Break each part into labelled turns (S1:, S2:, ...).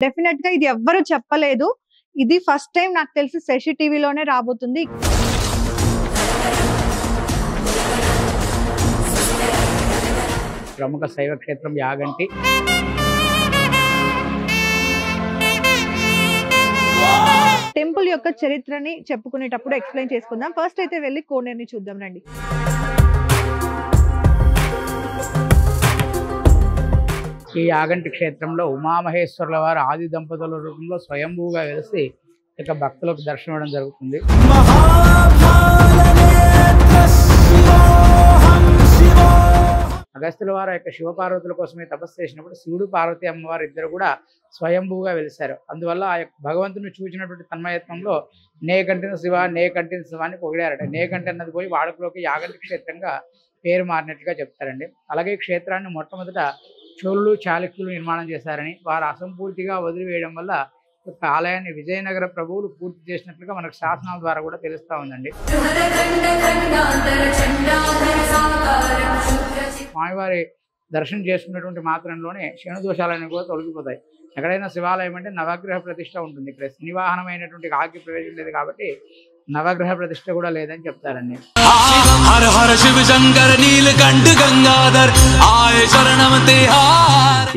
S1: Definite గా ఇది ఎవ్వరు చెప్పలేదు. ఇది ఫస్ట్ టైం నాకు తెలిసి శశి టీవీలోనే రాబోతుంది.
S2: ప్రముఖ శైవ క్షేత్రం యాగంటి.
S1: టెంపుల్ యొక్క చరిత్రని చెప్పుకునేటప్పుడు ఎక్స్ప్లెయిన్ చేసుకుందాం. ఫస్ట్ అయితే వెళ్ళి కోనేరుని చూద్దాం రండి.
S2: ఈ యాగంటి క్షేత్రంలో ఉమామహేశ్వరుల వారు ఆది దంపతుల రూపంలో స్వయంభూగా వెలిసి ఇక భక్తులకు దర్శనం ఇవ్వడం జరుగుతుంది. అగస్త్యుల వారు యొక్క శివపార్వతుల కోసమే తపస్సు చేసినప్పుడు శివుడు పార్వతి అమ్మవారు ఇద్దరు కూడా స్వయంభూగా వెలిశారు. అందువల్ల ఆ యొక్క భగవంతుని చూసినటువంటి తన్మయత్వంలో నేకంటిన శివ నేకంటిన శివ అని పొగిడారట. నేకంటి అన్నది పోయి వాడుకలోకి యాగంటి క్షేత్రంగా పేరు మారినట్లుగా చెప్తారండి. అలాగే ఈ క్షేత్రాన్ని మొట్టమొదట చోళులు చాళుక్యులు నిర్మాణం చేశారని, వారు అసంపూర్తిగా వదిలివేయడం వల్ల ఆలయాన్ని విజయనగర ప్రభువులు పూర్తి చేసినట్లుగా మనకు శాసనాల ద్వారా కూడా తెలుస్తూ ఉందండి. స్వామివారి దర్శనం చేసుకున్నటువంటి మాత్రంలోనే శని దోషాలన్నీ కూడా తొలగిపోతాయి. ఎక్కడైనా శివాలయం అంటే నవగ్రహ ప్రతిష్ట ఉంటుంది. ఇక్కడ శనివాహనమైనటువంటి ఆగ్య ప్రవేశం లేదు కాబట్టి నవగ్రహ ప్రతిష్ట కూడా లేదని చెప్తారండి.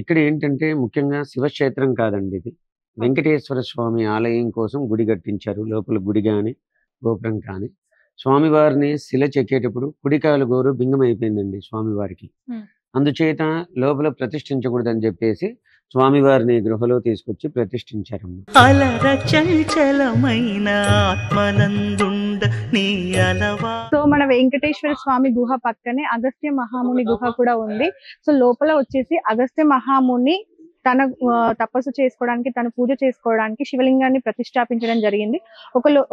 S3: ఇక్కడ ఏంటంటే ముఖ్యంగా శివక్షేత్రం కాదండి, ఇది వెంకటేశ్వర స్వామి ఆలయం కోసం గుడి కట్టించారు. లోపల గుడి కానీ గోపురం కానీ స్వామివారిని శిల చెక్కేటప్పుడు కుడికాలు గోరు బింగం అయిపోయిందండి స్వామివారికి. అందుచేత లోపల ప్రతిష్ఠించకూడదని చెప్పేసి స్వామివారిని గృహలో తీసుకొచ్చి ప్రతిష్ఠించారమ్మ.
S1: సో మన వెంకటేశ్వర స్వామి గుహ పక్కనే అగస్త్య మహాముని గుహ కూడా ఉంది. సో లోపల వచ్చేసి అగస్త్య మహాముని తన తపస్సు చేసుకోవడానికి, తన పూజ చేసుకోవడానికి శివలింగాన్ని ప్రతిష్టాపించడం జరిగింది.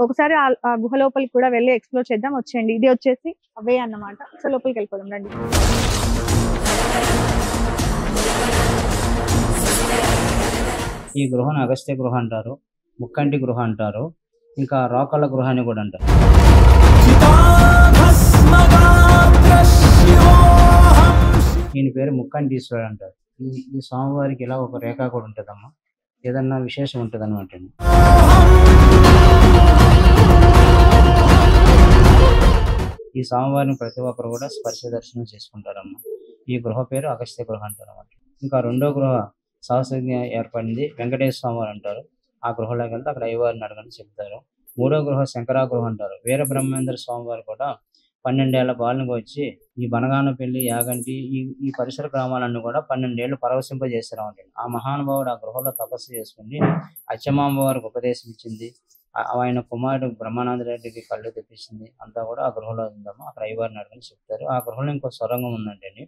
S1: ఒకసారి ఆ గుహ లోపలికి కూడా వెళ్ళి ఎక్స్ప్లోర్ చేద్దాం, వచ్చేయండి. ఇది వచ్చేసి అవే అన్నమాట. సో లోపలికి వెళ్ళిపోదాం రండి.
S4: ఈ గృహాన్ని అగస్త్య గృహ అంటారు, ముక్కంటి గృహ అంటారు, ఇంకా రోకళ్ళ గృహాన్ని కూడా అంటారు. ఈయన పేరు ముక్కంటీశ్వరుడు అంటారు. ఈ స్వామివారికి ఇలా ఒక రేఖ కూడా ఉంటుందమ్మా, ఏదన్నా విశేషం ఉంటుంది అనమాట. ఈ స్వామివారిని ప్రతి ఒక్కరు కూడా స్పర్శ దర్శనం చేసుకుంటారమ్మా. ఈ గృహ పేరు అగస్త్య గృహ అంటారు అన్నమాట. ఇంకా రెండో గృహ సహసంగా ఏర్పడింది వెంకటేశ్వర స్వామివారు అంటారు. ఆ గృహలోకి వెళ్తే అక్కడ అయ్యవారిని అడగని చెప్తారు. మూడో గృహ శంకరా గృహ అంటారు. వీర బ్రహ్మేంద్ర స్వామివారు కూడా 12 ఏళ్ల బాలునికి వచ్చి ఈ బనగానపల్లి యాగంటి ఈ పరిసర గ్రామాలన్నీ కూడా 12 ఏళ్ళు పరవశింపజేస్తారు అన్నమాట. ఆ మహానుభావుడు ఆ గృహలో తపస్సు చేసుకుని అచ్చమాంబ వారికి ఉపదేశం ఇచ్చింది. ఆయన కుమారుడు బ్రహ్మానంద రెడ్డికి కళ్ళు తెప్పించింది. అంతా కూడా ఆ గృహలో ఉందమ్మా. అక్కడ అయ్యవారిని అడగని చెప్తారు. ఆ గృహలో ఇంకో సొరంగం ఉందంటండి,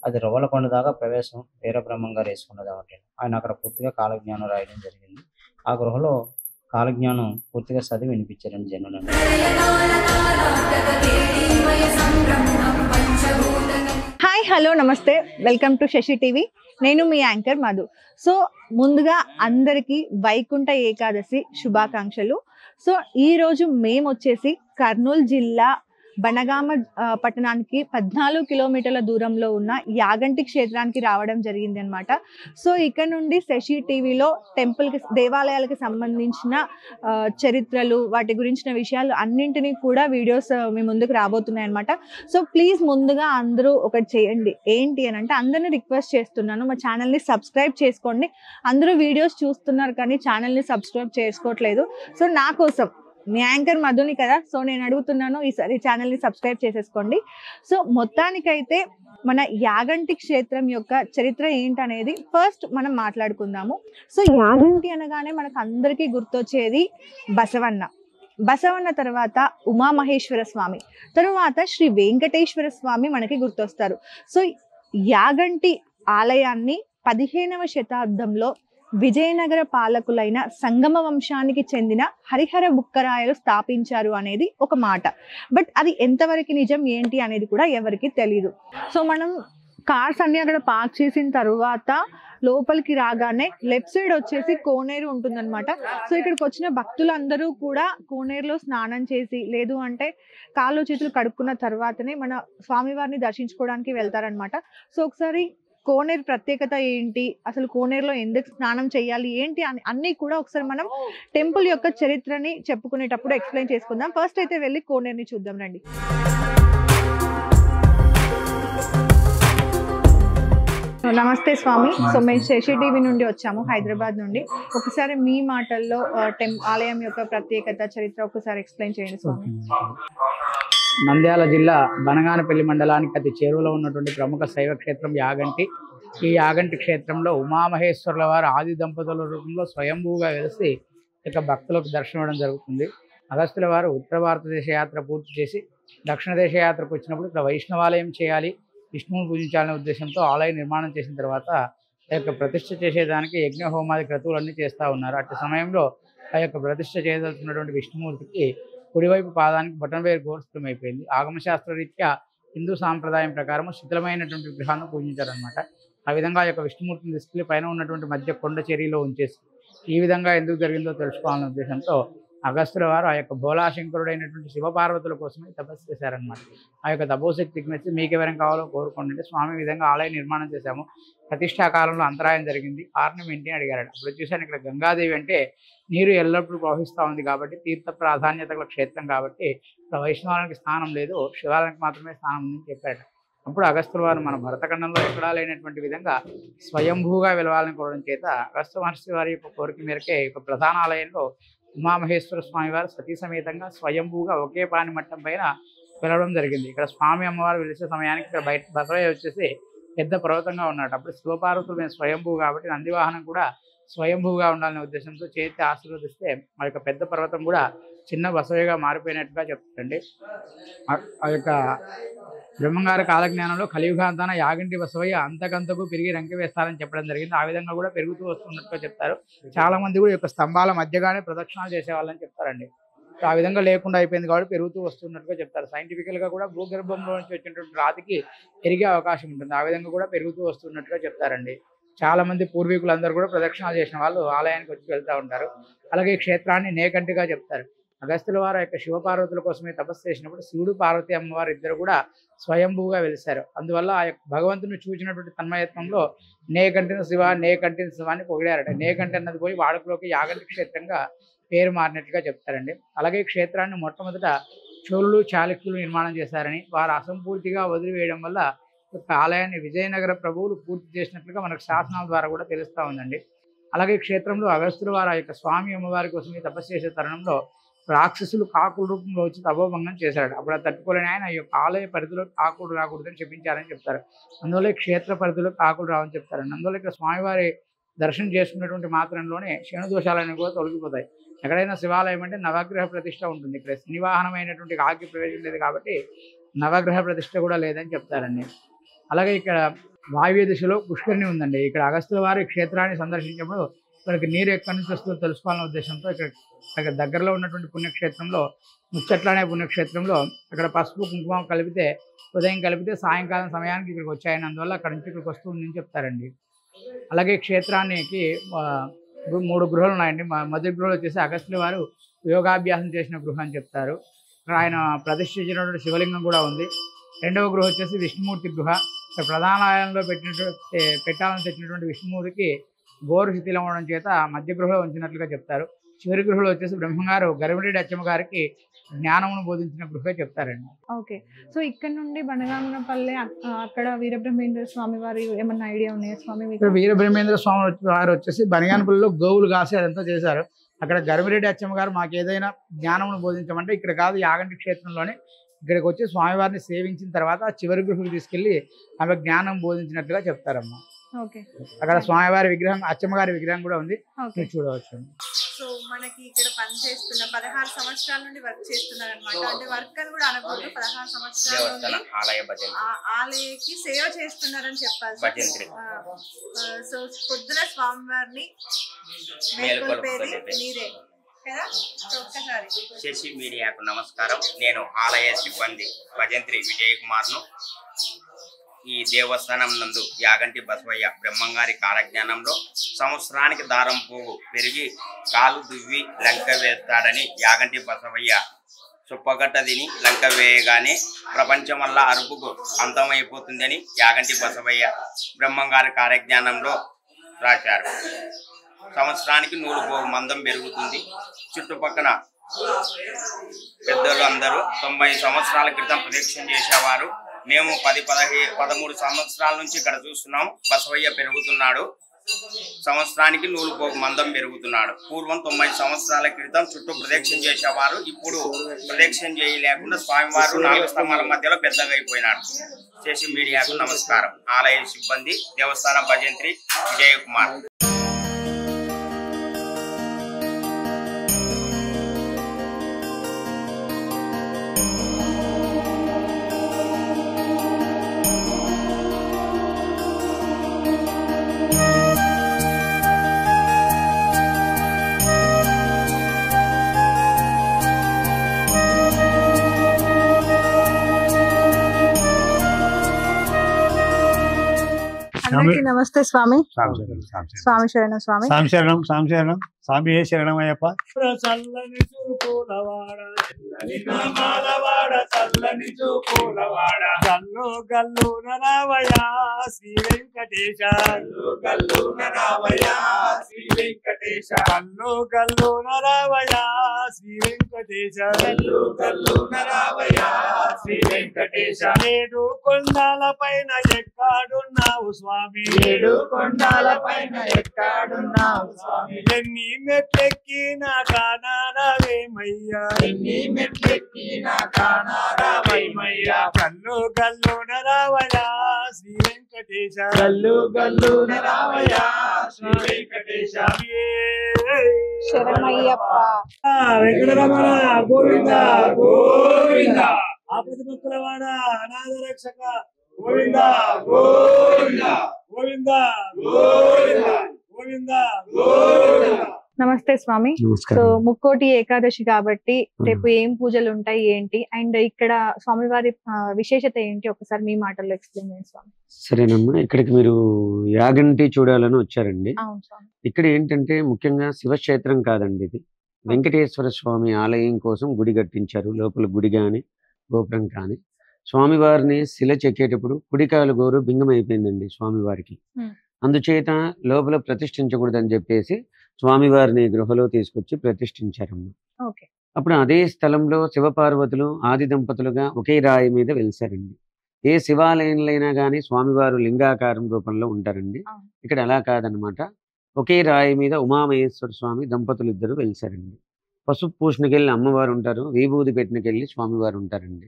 S4: అది రొవ్వలకొండ దాకా ప్రవేశం వీరబ్రహ్మం గారు వేసుకున్నది అన్నమాట. ఆయన అక్కడ పూర్తిగా కాలజ్ఞానం రాయడం జరిగింది. ఆ గృహలో కాలజ్ఞానం పూర్తిగా చదివి వినిపించారని జనులను.
S1: హాయ్, హలో, నమస్తే, వెల్కమ్ టు శశి టీవీ. నేను మీ యాంకర్ మధు. సో ముందుగా అందరికీ వైకుంఠ ఏకాదశి శుభాకాంక్షలు. సో ఈ రోజు మేము వచ్చేసి కర్నూలు జిల్లా బనగామ పట్టణానికి 14 కిలోమీటర్ల దూరంలో ఉన్న యాగంటి క్షేత్రానికి రావడం జరిగింది అనమాట. సో ఇక్కడ నుండి శశి టీవీలో టెంపుల్కి, దేవాలయాలకు సంబంధించిన చరిత్రలు, వాటి గురించిన విషయాలు అన్నింటినీ కూడా వీడియోస్ మీ ముందుకు రాబోతున్నాయి అనమాట. సో ప్లీజ్ ముందుగా అందరూ ఒకటి చేయండి. ఏంటి అని అంటే, అందరినీ రిక్వెస్ట్ చేస్తున్నాను, మా ఛానల్ని సబ్స్క్రైబ్ చేసుకోండి. అందరూ వీడియోస్ చూస్తున్నారు కానీ ఛానల్ని సబ్స్క్రైబ్ చేసుకోవట్లేదు. సో నా కోసం, మీ యాంకర్ మధుని కదా, సో నేను అడుగుతున్నాను, ఈసారి ఛానల్ని సబ్స్క్రైబ్ చేసేసుకోండి. సో మొత్తానికైతే మన యాగంటి క్షేత్రం యొక్క చరిత్ర ఏంటనేది ఫస్ట్ మనం మాట్లాడుకుందాము. సో యాగంటి అనగానే మనకు అందరికీ గుర్తొచ్చేది బసవన్న తర్వాత ఉమామహేశ్వర స్వామి, తరువాత శ్రీ వెంకటేశ్వర స్వామి మనకి గుర్తొస్తారు. సో యాగంటి ఆలయాన్ని 15వ శతాబ్దంలో విజయనగర పాలకులైన సంగమ వంశానికి చెందిన హరిహర బుక్కరాయలు స్థాపించారు అనేది ఒక మాట. బట్ అది ఎంతవరకు నిజం ఏంటి అనేది కూడా ఎవరికి తెలీదు. సో మనం కార్స్ అన్ని అక్కడ పార్క్ చేసిన తర్వాత లోపలికి రాగానే లెఫ్ట్ సైడ్ వచ్చేసి కోనేరు ఉంటుందన్నమాట. సో ఇక్కడికి వచ్చిన భక్తులందరూ కూడా కోనేరులో స్నానం చేసి, లేదు అంటే కాళ్ళు చేతులు కడుక్కున్న తర్వాతనే మన స్వామివారిని దర్శించుకోవడానికి వెళ్తారనమాట. సో ఒకసారి కోనేరు ప్రత్యేకత ఏంటి, అసలు కోనేరులో ఎందుకు స్నానం చేయాలి ఏంటి అని అన్నీ కూడా ఒకసారి మనం టెంపుల్ యొక్క చరిత్రని చెప్పుకునేటప్పుడు ఎక్స్ప్లెయిన్ చేసుకుందాం. ఫస్ట్ అయితే వెళ్ళి కోనేరుని చూద్దాం రండి. నమస్తే స్వామి. సో మేము శశి టీవీ నుండి వచ్చాము, హైదరాబాద్ నుండి. ఒకసారి మీ మాటల్లో ఆలయం యొక్క ప్రత్యేకత చరిత్ర ఒకసారి ఎక్స్ప్లెయిన్ చేయండి స్వామి.
S2: నంద్యాల జిల్లా బనగానపల్లి మండలానికి అతి చేరువలో ఉన్నటువంటి ప్రముఖ శైవ క్షేత్రం యాగంటి. ఈ యాగంటి క్షేత్రంలో ఉమామహేశ్వరుల వారు ఆది దంపతుల రూపంలో స్వయంభూగా వెలిసి ఇక భక్తులకు దర్శనం ఇవ్వడం జరుగుతుంది. అగస్త్యుల వారు ఉత్తర భారతదేశ యాత్ర పూర్తి చేసి దక్షిణ దేశ యాత్రకు వచ్చినప్పుడు ఇక్కడ వైష్ణవాలయం చేయాలి, విష్ణువుని పూజించాలనే ఉద్దేశంతో ఆలయ నిర్మాణం చేసిన తర్వాత ఆ యొక్క ప్రతిష్ఠ చేసేదానికి యజ్ఞ హోమాది క్రతువులన్నీ చేస్తూ ఉన్నారు. అట్టి సమయంలో ఆ యొక్క ప్రతిష్ఠ చేయదలుచుకున్నటువంటి విష్ణుమూర్తికి కుడివైపు పాదానికి బటన్వేర్ గోర్స్థం అయిపోయింది. ఆగమశాస్త్ర రీత్యా హిందూ సాంప్రదాయం ప్రకారం శిథిలమైనటువంటి విగ్రహాలను పూజించారనమాట. ఆ విధంగా ఆ యొక్క విష్ణుమూర్తిని తీసుకెళ్లి పైన ఉన్నటువంటి మధ్య కొండ చెరిలో ఉంచేసి ఈ విధంగా ఎందుకు జరిగిందో తెలుసుకోవాలనే ఉద్దేశంతో అగస్త్యుల వారు ఆ యొక్క భోలాశంకరుడైనటువంటి శివపార్వతుల కోసమే తపస్సు చేశారనమాట. ఆ యొక్క తపోశక్తికి మెచ్చి మీకు ఎవరైనా కావాలో కోరుకోండి, స్వామి విధంగా ఆలయ నిర్మాణం చేశాము, ప్రతిష్టా కాలంలో అంతరాయం జరిగింది, కారణం ఏంటి అని అడిగారు. అప్పుడు చూశాను ఇక్కడ గంగాదేవి అంటే నీరు ఎల్లప్పుడూ ప్రవహిస్తూ ఉంది కాబట్టి తీర్థ ప్రాధాన్యత గల క్షేత్రం కాబట్టి ఇక్కడ వైష్ణవానికి స్థానం లేదు, శివాలయానికి మాత్రమే స్థానం ఉందని చెప్పారట. అప్పుడు అగస్త్యుల వారు మన భరతఖండంలో ఎక్కడా లేనటువంటి విధంగా స్వయంభూగా వెలవాలని కోరడం చేత అగస్త్య మహర్షి వారి యొక్క కోరిక మేరకే ఈ ప్రధాన ఆలయంలో ఉమామహేశ్వర స్వామి వారు సతీ సమేతంగా స్వయంభూగా ఒకే పాని మట్టం పైన వెలవడం జరిగింది. ఇక్కడ స్వామి అమ్మవారు వెలిసే సమయానికి ఇక్కడ బయట బసవయ్య వచ్చేసి పెద్ద పర్వతంగా ఉన్నాడు. అప్పుడు శివపార్వతులు మేము స్వయంభూ కాబట్టి నందివాహనం కూడా స్వయంభూగా ఉండాలనే ఉద్దేశంతో చేతి ఆశీర్వదిస్తే ఆ యొక్క పెద్ద పర్వతం కూడా చిన్న బసవయ్యగా మారిపోయినట్టుగా చెప్తారండి. ఆ యొక్క బ్రహ్మంగారి కాలజ్ఞానంలో కలియుగాంతాన యాగంటి బసవయ్య అంతకంతకు పెరిగి రంకె వేస్తారని చెప్పడం జరిగింది. ఆ విధంగా కూడా పెరుగుతూ వస్తున్నట్టుగా చెప్తారు. చాలా మంది కూడా ఈ యొక్క స్తంభాల మధ్యగానే ప్రదక్షిణాలు చేసేవాళ్ళని చెప్తారండి. ఆ విధంగా లేకుండా అయిపోయింది కాబట్టి పెరుగుతూ వస్తున్నట్టుగా చెప్తారు. సైంటిఫికల్ గా కూడా భూగర్భంలో నుంచి వచ్చినటువంటి రాతికి పెరిగే అవకాశం ఉంటుంది, ఆ విధంగా కూడా పెరుగుతూ వస్తున్నట్టుగా చెప్తారండి. చాలా మంది పూర్వీకులందరూ కూడా ప్రదక్షిణాలు చేసిన వాళ్ళు ఆలయానికి వచ్చి వెళ్తూ ఉంటారు. అలాగే ఈ క్షేత్రాన్ని నేకంటిగా చెప్తారు. అగస్త్యుల వారు యొక్క శివపార్వతుల కోసమే తపస్సు చేసినప్పుడు శివుడు పార్వతి అమ్మవారు ఇద్దరు కూడా స్వయంభూగా వెలిశారు. అందువల్ల ఆ యొక్క భగవంతుని చూచినటువంటి తన్మయత్వంలో నేకంటిన శివ నేకంటిన శివ అని పొగిడారట. నేకంటి అన్నది పోయి వాడుకలోకి యాగంటి క్షేత్రంగా పేరు మారినట్టుగా చెప్తారండి. అలాగే ఈ క్షేత్రాన్ని మొట్టమొదట చోళులు చాళుక్యులు నిర్మాణం చేశారని, వారు అసంపూర్తిగా వదిలివేయడం వల్ల యొక్క ఆలయాన్ని విజయనగర ప్రభువులు పూర్తి చేసినట్లుగా మనకు శాసనాల ద్వారా కూడా తెలుస్తూ ఉందండి. అలాగే క్షేత్రంలో అగస్త్యుల వారు ఆ యొక్క స్వామి అమ్మవారి కోసమే తపస్సు చేసే తరుణంలో రాక్షసులు కాకుల రూపంలో వచ్చి తపోభంగం చేశాడు. అప్పుడు అది తట్టుకోలేని ఆయన ఈ యొక్క ఆలయ పరిధిలో కాకులు రాకూడదని చెప్పించారని చెప్తారు. అందువల్ల క్షేత్ర పరిధిలో కాకులు రావని చెప్తారండి. అందువల్ల ఇక్కడ స్వామివారి దర్శనం చేసుకున్నటువంటి మాత్రంలోనే శని దోషాలన్నీ కూడా తొలగిపోతాయి. ఎక్కడైనా శివాలయం అంటే నవగ్రహ ప్రతిష్ట ఉంటుంది, ఇక్కడ శనివాహనమైనటువంటి కాకి ప్రవేశం లేదు కాబట్టి నవగ్రహ ప్రతిష్ట కూడా లేదని చెప్తారండి. అలాగే ఇక్కడ వాయువ్య దిశలో పుష్కరిణి ఉందండి. ఇక్కడ అగస్త్యుల వారి క్షేత్రాన్ని సందర్శించినప్పుడు ఇక్కడికి నీరు ఎక్కడి నుంచి వస్తుందో తెలుసుకోవాలనే ఉద్దేశంతో ఇక్కడ దగ్గరలో ఉన్నటువంటి పుణ్యక్షేత్రంలో ముచ్చట్ల అనే పుణ్యక్షేత్రంలో అక్కడ పసుపు కుంకుమ కలిపితే ఉదయం కలిపితే సాయంకాలం సమయానికి ఇక్కడికి వచ్చాయని, అందువల్ల అక్కడ నుంచి ఇక్కడికి వస్తూ ఉందని చెప్తారండి. అలాగే క్షేత్రానికి 3 గృహాలు ఉన్నాయండి. మొదటి గృహలు వచ్చేసి అగస్త్యుల వారు యోగాభ్యాసం చేసిన గృహం అని చెప్తారు. ఆయన ప్రతిష్ఠించినటువంటి శివలింగం కూడా ఉంది. రెండవ గృహ వచ్చేసి విష్ణుమూర్తి గృహ. ఇక్కడ ప్రధాన ఆలయంలో పెట్టాలని తెచ్చినటువంటి విష్ణుమూర్తికి గోరు శిథిలం అవడం చేత మధ్య గృహలో ఉంచినట్లుగా చెప్తారు. చివరి గృహలో వచ్చేసి బ్రహ్మంగారు గరిమిరెడ్డి అచ్చమ్మ గారికి జ్ఞానమును బోధించిన గృహే చెప్తారండి.
S1: ఓకే, సో ఇక్కడ నుండి బనగానపల్లి అక్కడ వీరబ్రహ్మేంద్ర స్వామి వారి ఏమన్నా ఐడియా ఉన్నాయా స్వామి?
S2: వీరబ్రహ్మేంద్ర స్వామి వారు వచ్చేసి బనగానపల్లిలో గోవులు కాసి అదంతా చేశారు. అక్కడ గరిమిరెడ్డి అచ్చమ్మ గారు మాకు ఏదైనా జ్ఞానమును బోధించమంటే ఇక్కడ కాదు, యాగంటి క్షేత్రంలోనే ఇక్కడికి వచ్చి స్వామివారిని సేవించిన తర్వాత చివరి గృహకు తీసుకెళ్లి ఆమె జ్ఞానం బోధించినట్టుగా చెప్తారమ్మా. అక్కడ స్వామివారి విగ్రహం, అచ్చమ్మగారి విగ్రహం కూడా ఉంది, చూడవచ్చు.
S1: సో మనకి ఇక్కడ పని చేస్తున్న 16 సంవత్సరాల నుండి వర్క్ చేస్తున్నారు అనమాట. అంటే వర్క్ అని కూడా అనకూడదు, 16 సంవత్సరాల నుండి ఆలయకి సేవ చేస్తున్నారని చెప్పాలి. సో పొద్దున స్వామివారిని మేల్కొల్పేది మీరే కదా. ఒక్కసారి
S5: శశి మీడియాకు నమస్కారం. నేను ఆలయ సిబ్బంది భజంత్రి విజయ్ కుమార్ను. ఈ దేవస్థానం నందు యాగంటి బసవయ్య బ్రహ్మంగారి కాలజ్ఞానంలో సంవత్సరానికి దారం పువ్వు పెరిగి కాలు దువ్వి లంక వేస్తాడని యాగంటి బసవయ్య చుప్పగట్ట తిని లంక వేయగానే ప్రపంచం వల్ల అరుపుకు అంతమైపోతుందని యాగంటి బసవయ్య బ్రహ్మంగారి కార్యజ్ఞానంలో రాశారు. సంవత్సరానికి 100 మందం పెరుగుతుంది. చుట్టుపక్కల పెద్దలు అందరూ 90 సంవత్సరాల క్రితం ప్రదక్షిణ చేసేవారు. మేము 13 సంవత్సరాల నుంచి ఇక్కడ చూస్తున్నాం. బసవయ్య పెరుగుతున్నాడు. సంవత్సరానికి 100 మందం పెరుగుతున్నాడు. పూర్వం 90 సంవత్సరాల క్రితం చుట్టూ ప్రదక్షిణ చేసేవారు. ఇప్పుడు ప్రదక్షిణ చేయలేకుండా స్వామివారు 4 స్తంభాల మధ్యలో పెద్దగా అయిపోయినాడు. శశి మీడియాకు నమస్కారం. ఆలయ సిబ్బంది, దేవస్థానం భజంత్రి విజయకుమార్.
S1: అందరికీ నమస్తే స్వామి. స్వామి శరణం స్వామి.
S6: సామి శరణం, సామి శరణం, స్వామి ఏ శరణం అయ్యప్ప. చల్లని చూపులవాడ చల్లని చూపులవాడ గల్లు గల్లు నరావయ శ్రీ వెంకటేశ గల్లు నరావయ శ్రీ వెంకటేశ గల్లు గల్లు నరావయ శ్రీ వెంకటేశ గల్లు గల్లు నరావయ శ్రీ వెంకటేశ. 7 కొండల పైన ఎక్కడున్నావు స్వామి, 7 కొండల పైన ఎక్కడున్నావు స్వామి. ఎన్ని మెట్లెక్కినా కానారావేమయ్యా, ఎన్ని మెట్లెక్కినా కానారావేమయ్యా. గల్లు గల్లు నరావయ శ్రీ వెంకటేశ గల్లు గల్లు నరావయ శ్రీ వెంకటేశ.
S1: శరణమయ్యప్ప.
S6: వెంకటరమణ గోవింద గోవింద. ఆపద ముక్కులవాడ అనాథ రక్షక గోవింద గోవింద గోవింద గోవింద గోవింద గోవింద.
S1: నమస్తే స్వామి. సో
S3: నమస్కారం.
S1: ముక్కోటి ఏకాదశి కాబట్టి రేపు ఏం పూజలు ఉంటాయి ఏంటి, అండ్ ఇక్కడ స్వామివారి విశేషత ఏంటి, ఒకసారి మీ మాటల్లో ఎక్స్ప్లెయిన్ చేయండి స్వామి.
S3: సరేనమ్మా, ఇక్కడికి మీరు యాగంటి చూడాలని వచ్చారండి.
S1: అవును స్వామి.
S3: ఇక్కడ ఏంటంటే ముఖ్యంగా శివక్షేత్రం కాదండి, ఇది వెంకటేశ్వర స్వామి ఆలయం కోసం గుడి కట్టించారు. లోపల గుడి కానీ గోపురం కానీ స్వామివారిని శిల చెక్కేటప్పుడు కుడికాలు గోరు బింగం అయిపోయిందండి స్వామివారికి. అందుచేత లోపల ప్రతిష్ఠించకూడదని చెప్పేసి స్వామివారిని గృహలో తీసుకొచ్చి ప్రతిష్ఠించారమ్మ.
S1: ఓకే.
S3: అప్పుడు అదే స్థలంలో శివపార్వతులు ఆది దంపతులుగా ఒకే రాయి మీద వెలిసారండి. ఏ శివాలయంలైనా కానీ స్వామివారు లింగాకారం రూపంలో ఉంటారండి.
S1: అవును.
S3: ఇక్కడ అలా కాదనమాట. ఒకే రాయి మీద ఉమామహేశ్వర స్వామి దంపతులు ఇద్దరు వెలిసారండి. పసుపు పూషణకెళ్ళి అమ్మవారు ఉంటారు, విభూది పెట్టినకెళ్ళి స్వామివారు ఉంటారండి.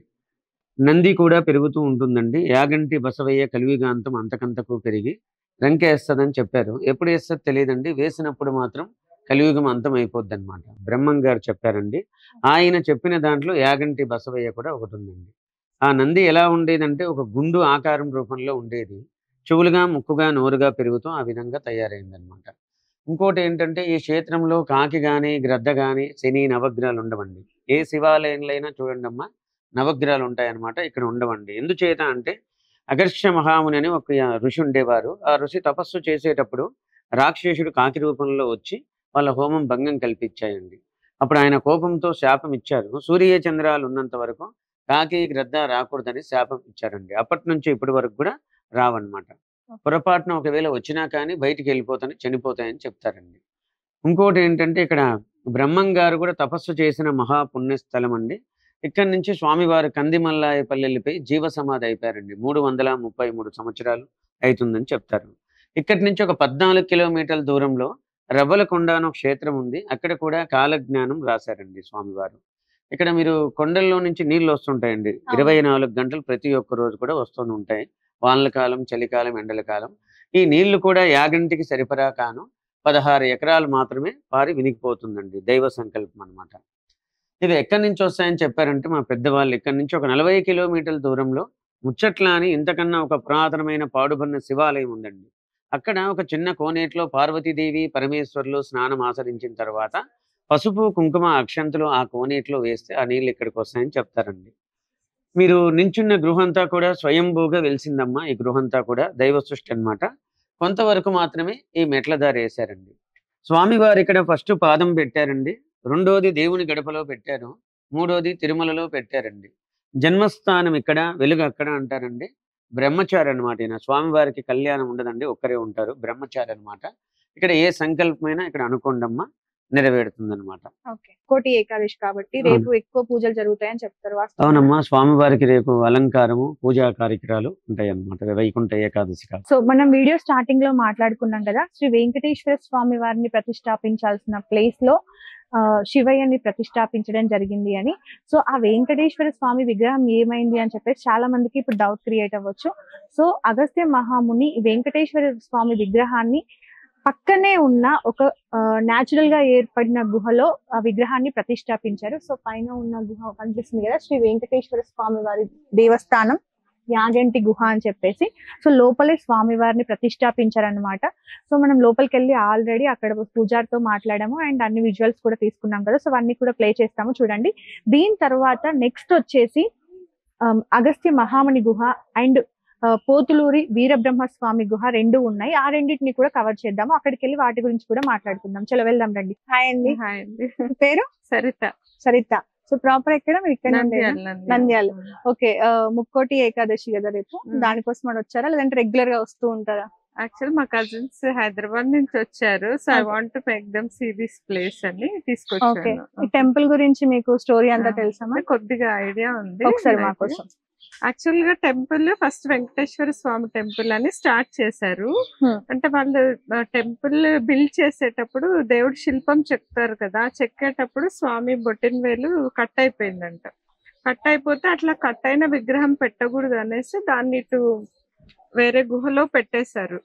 S3: నంది కూడా పెరుగుతూ ఉంటుందండి. యాగంటి బసవయ్య కలియుగాంతం అంతకంతకు పెరిగి రంకేస్తుందని చెప్పారు. ఎప్పుడు వేస్తుంది తెలియదండి, వేసినప్పుడు మాత్రం కలియుగం అంతం అయిపోద్ది అనమాట. బ్రహ్మం గారు చెప్పారండి. ఆయన చెప్పిన దాంట్లో యాగంటి బసవయ్య కూడా ఒకటి ఉందండి. ఆ నంది ఎలా ఉండేదంటే ఒక గుండు ఆకారం రూపంలో ఉండేది. చెవులుగా ముక్కుగా నోరుగా పెరుగుతూ ఆ విధంగా తయారైందనమాట. ఇంకోటి ఏంటంటే ఈ క్షేత్రంలో కాకి కానీ గ్రద్ద కానీ శని నవగ్రహాలు ఉండవండి. ఏ శివాలయంలో చూడండి అమ్మా, నవగ్రహాలు ఉంటాయన్నమాట. ఇక్కడ ఉండవండి. ఎందుచేత అంటే అగర్ష్య మహాముని అని ఒక ఋషి ఉండేవారు. ఆ ఋషి తపస్సు చేసేటప్పుడు రాక్షసుడు కాకి రూపంలో వచ్చి వాళ్ళ హోమం భంగం కల్పించాయండి. అప్పుడు ఆయన కోపంతో శాపం ఇచ్చారు. సూర్య చంద్రాలు ఉన్నంత వరకు కాకి గ్రద్ద రాకూడదని శాపం ఇచ్చారండి. అప్పటి నుంచి ఇప్పటి వరకు కూడా రావన్నమాట. పొరపాటున ఒకవేళ వచ్చినా కానీ బయటికి వెళ్ళిపోతాయి, చనిపోతాయని చెప్తారండి. ఇంకోటి ఏంటంటే ఇక్కడ బ్రహ్మం గారు కూడా తపస్సు చేసిన మహాపుణ్యస్థలం అండి. ఇక్కడి నుంచి స్వామివారు కందిమల్లాయపల్లెలపై జీవ సమాధి అయిపోయారండి. 333 సంవత్సరాలు అవుతుందని చెప్తారు. ఇక్కడి నుంచి ఒక 14 కిలోమీటర్ల దూరంలో రవ్వలకొండ అనే క్షేత్రం ఉంది. అక్కడ కూడా కాలజ్ఞానం రాశారండి స్వామివారు. ఇక్కడ మీరు కొండల్లో నుంచి నీళ్లు వస్తుంటాయండి. 24 గంటలు ప్రతి ఒక్క రోజు కూడా వస్తూ ఉంటాయి. వానల కాలం, చలికాలం, ఎండల కాలం. ఈ నీళ్లు కూడా యాగంటికి సరిపడా కాను 16 ఎకరాలు మాత్రమే వారి వినికిపోతుందండి. దైవ సంకల్పం అనమాట. ఇవి ఎక్కడి నుంచి వస్తాయని చెప్పారంటే మా పెద్దవాళ్ళు ఇక్కడి నుంచి ఒక 40 కిలోమీటర్ల దూరంలో ముచ్చట్ల అని ఇంతకన్నా ఒక పురాతనమైన పాడుబడిన శివాలయం ఉందండి. అక్కడ ఒక చిన్న కోనేటిలో పార్వతీదేవి పరమేశ్వరులు స్నానం ఆచరించిన తర్వాత పసుపు కుంకుమ అక్షంతులు ఆ కోనేటిలో వేస్తే ఆ నీళ్ళు ఇక్కడికి వస్తాయని చెప్తారండి. మీరు నించున్న గృహంతా కూడా స్వయంభూగా వెలిసిందమ్మా. ఈ గృహంతా కూడా దైవ సృష్టి అనమాట. కొంతవరకు మాత్రమే ఈ మెట్ల దారి వేశారండి. స్వామివారు ఇక్కడ ఫస్ట్ పాదం పెట్టారండి. రెండోది దేవుని గడపలో పెట్టారు. మూడోది తిరుమలలో పెట్టారండి. జన్మస్థానం ఇక్కడ, వెలుగు అక్కడ అంటారండి. బ్రహ్మచారి అనమాట ఈయన. స్వామివారికి కళ్యాణం ఉండదండి, ఒక్కరే ఉంటారు. బ్రహ్మచారి అనమాట. ఇక్కడ ఏ సంకల్పమైనా ఇక్కడ అనుకోండమ్మా నెరవేరుతుందన్నమాట.
S1: ఓకే. కోటి ఏకాదశి కాబట్టి
S3: అవును.
S1: రేపు ఎక్కువ పూజలు జరుగుతాయని చెప్తారు. వాస్తవమేనా?
S3: అవునమ్మా, స్వామివారికి రేపు అలంకారము, పూజా కార్యక్రమాలు ఉంటాయి అన్నమాట. వైకుంఠ ఏకాదశి కాదు.
S1: సో మనం వీడియో స్టార్టింగ్ లో మాట్లాడుకున్నాం కదా, శ్రీ వెంకటేశ్వర స్వామి వారిని ప్రతిష్టాపించాల్సిన ప్లేస్ లో శివయ్యని ప్రతిష్టాపించడం జరిగింది అని. సో ఆ వెంకటేశ్వర స్వామి విగ్రహం ఏమైంది అని చెప్పేసి చాలా మందికి ఇప్పుడు డౌట్ క్రియేట్ అవ్వచ్చు. సో అగస్త్య మహాముని ఈ వెంకటేశ్వర స్వామి విగ్రహాన్ని పక్కనే ఉన్న ఒక న్యాచురల్ గా ఏర్పడిన గుహలో ఆ విగ్రహాన్ని ప్రతిష్టాపించారు. సో పైన ఉన్న గుహ కనిపిస్తుంది కదా, శ్రీ వెంకటేశ్వర స్వామి వారి దేవస్థానం యాగంటి గుహ అని చెప్పేసి. సో లోపలే స్వామి వారిని ప్రతిష్టాపించారనమాట. సో మనం లోపలికి వెళ్ళి ఆల్రెడీ అక్కడ పూజారితో మాట్లాడాము అండ్ అన్ని విజువల్స్ కూడా తీసుకున్నాం కదా. సో అవన్నీ కూడా ప్లే చేస్తాము చూడండి. దీని తర్వాత నెక్స్ట్ వచ్చేసి అగస్త్య మహాముని గుహ అండ్ పోతులూరి వీరబ్రహ్మ స్వామి గుహ రెండు ఉన్నాయి. ఆ రెండింటిని కూడా కవర్ చేద్దాము. అక్కడికి వెళ్ళి వాటి గురించి కూడా మాట్లాడుకుందాం. చలో వెళ్దాం రండి. హాయ్ అండి.
S7: హాయ్ అండి.
S1: మీ పేరు?
S7: సరిత.
S1: సరిత. సో ప్రాపర్ ఎక్కడ? మీరు ఇక్కడ నంద్యాల. ఓకే. ముక్కోటి ఏకాదశి కదా రేపు, దానికోసం అని వచ్చారా లేదంటే రెగ్యులర్ గా వస్తూ ఉంటారా?
S7: యాక్చువల్ మా కజిన్స్ హైదరాబాద్ నుంచి వచ్చారు. So I want to make them see this place అని
S1: ఓకే.
S7: తీసుకొచ్చాను.
S1: ఈ టెంపుల్ గురించి మీకు స్టోరీ అంతా తెలుసా?
S7: కొద్దిగా ఐడియా ఉంది.
S1: ఒకసారి మా కోసం.
S7: యాక్చువల్ గా temple first Venkateswara Swamy temple అని స్టార్ట్ చేశారు. అంటే వాళ్ళు టెంపుల్ బిల్డ్ చేసేటప్పుడు దేవుడి శిల్పం చెక్తారు కదా, చెక్కేటప్పుడు స్వామి బొట్టిన వేలు కట్ అయిపోయిందంట. కట్ అయిపోతే అట్లా కట్ అయిన విగ్రహం పెట్టకూడదు అనేసి దాన్ని ఇటు వేరే గుహలో పెట్టేశారు.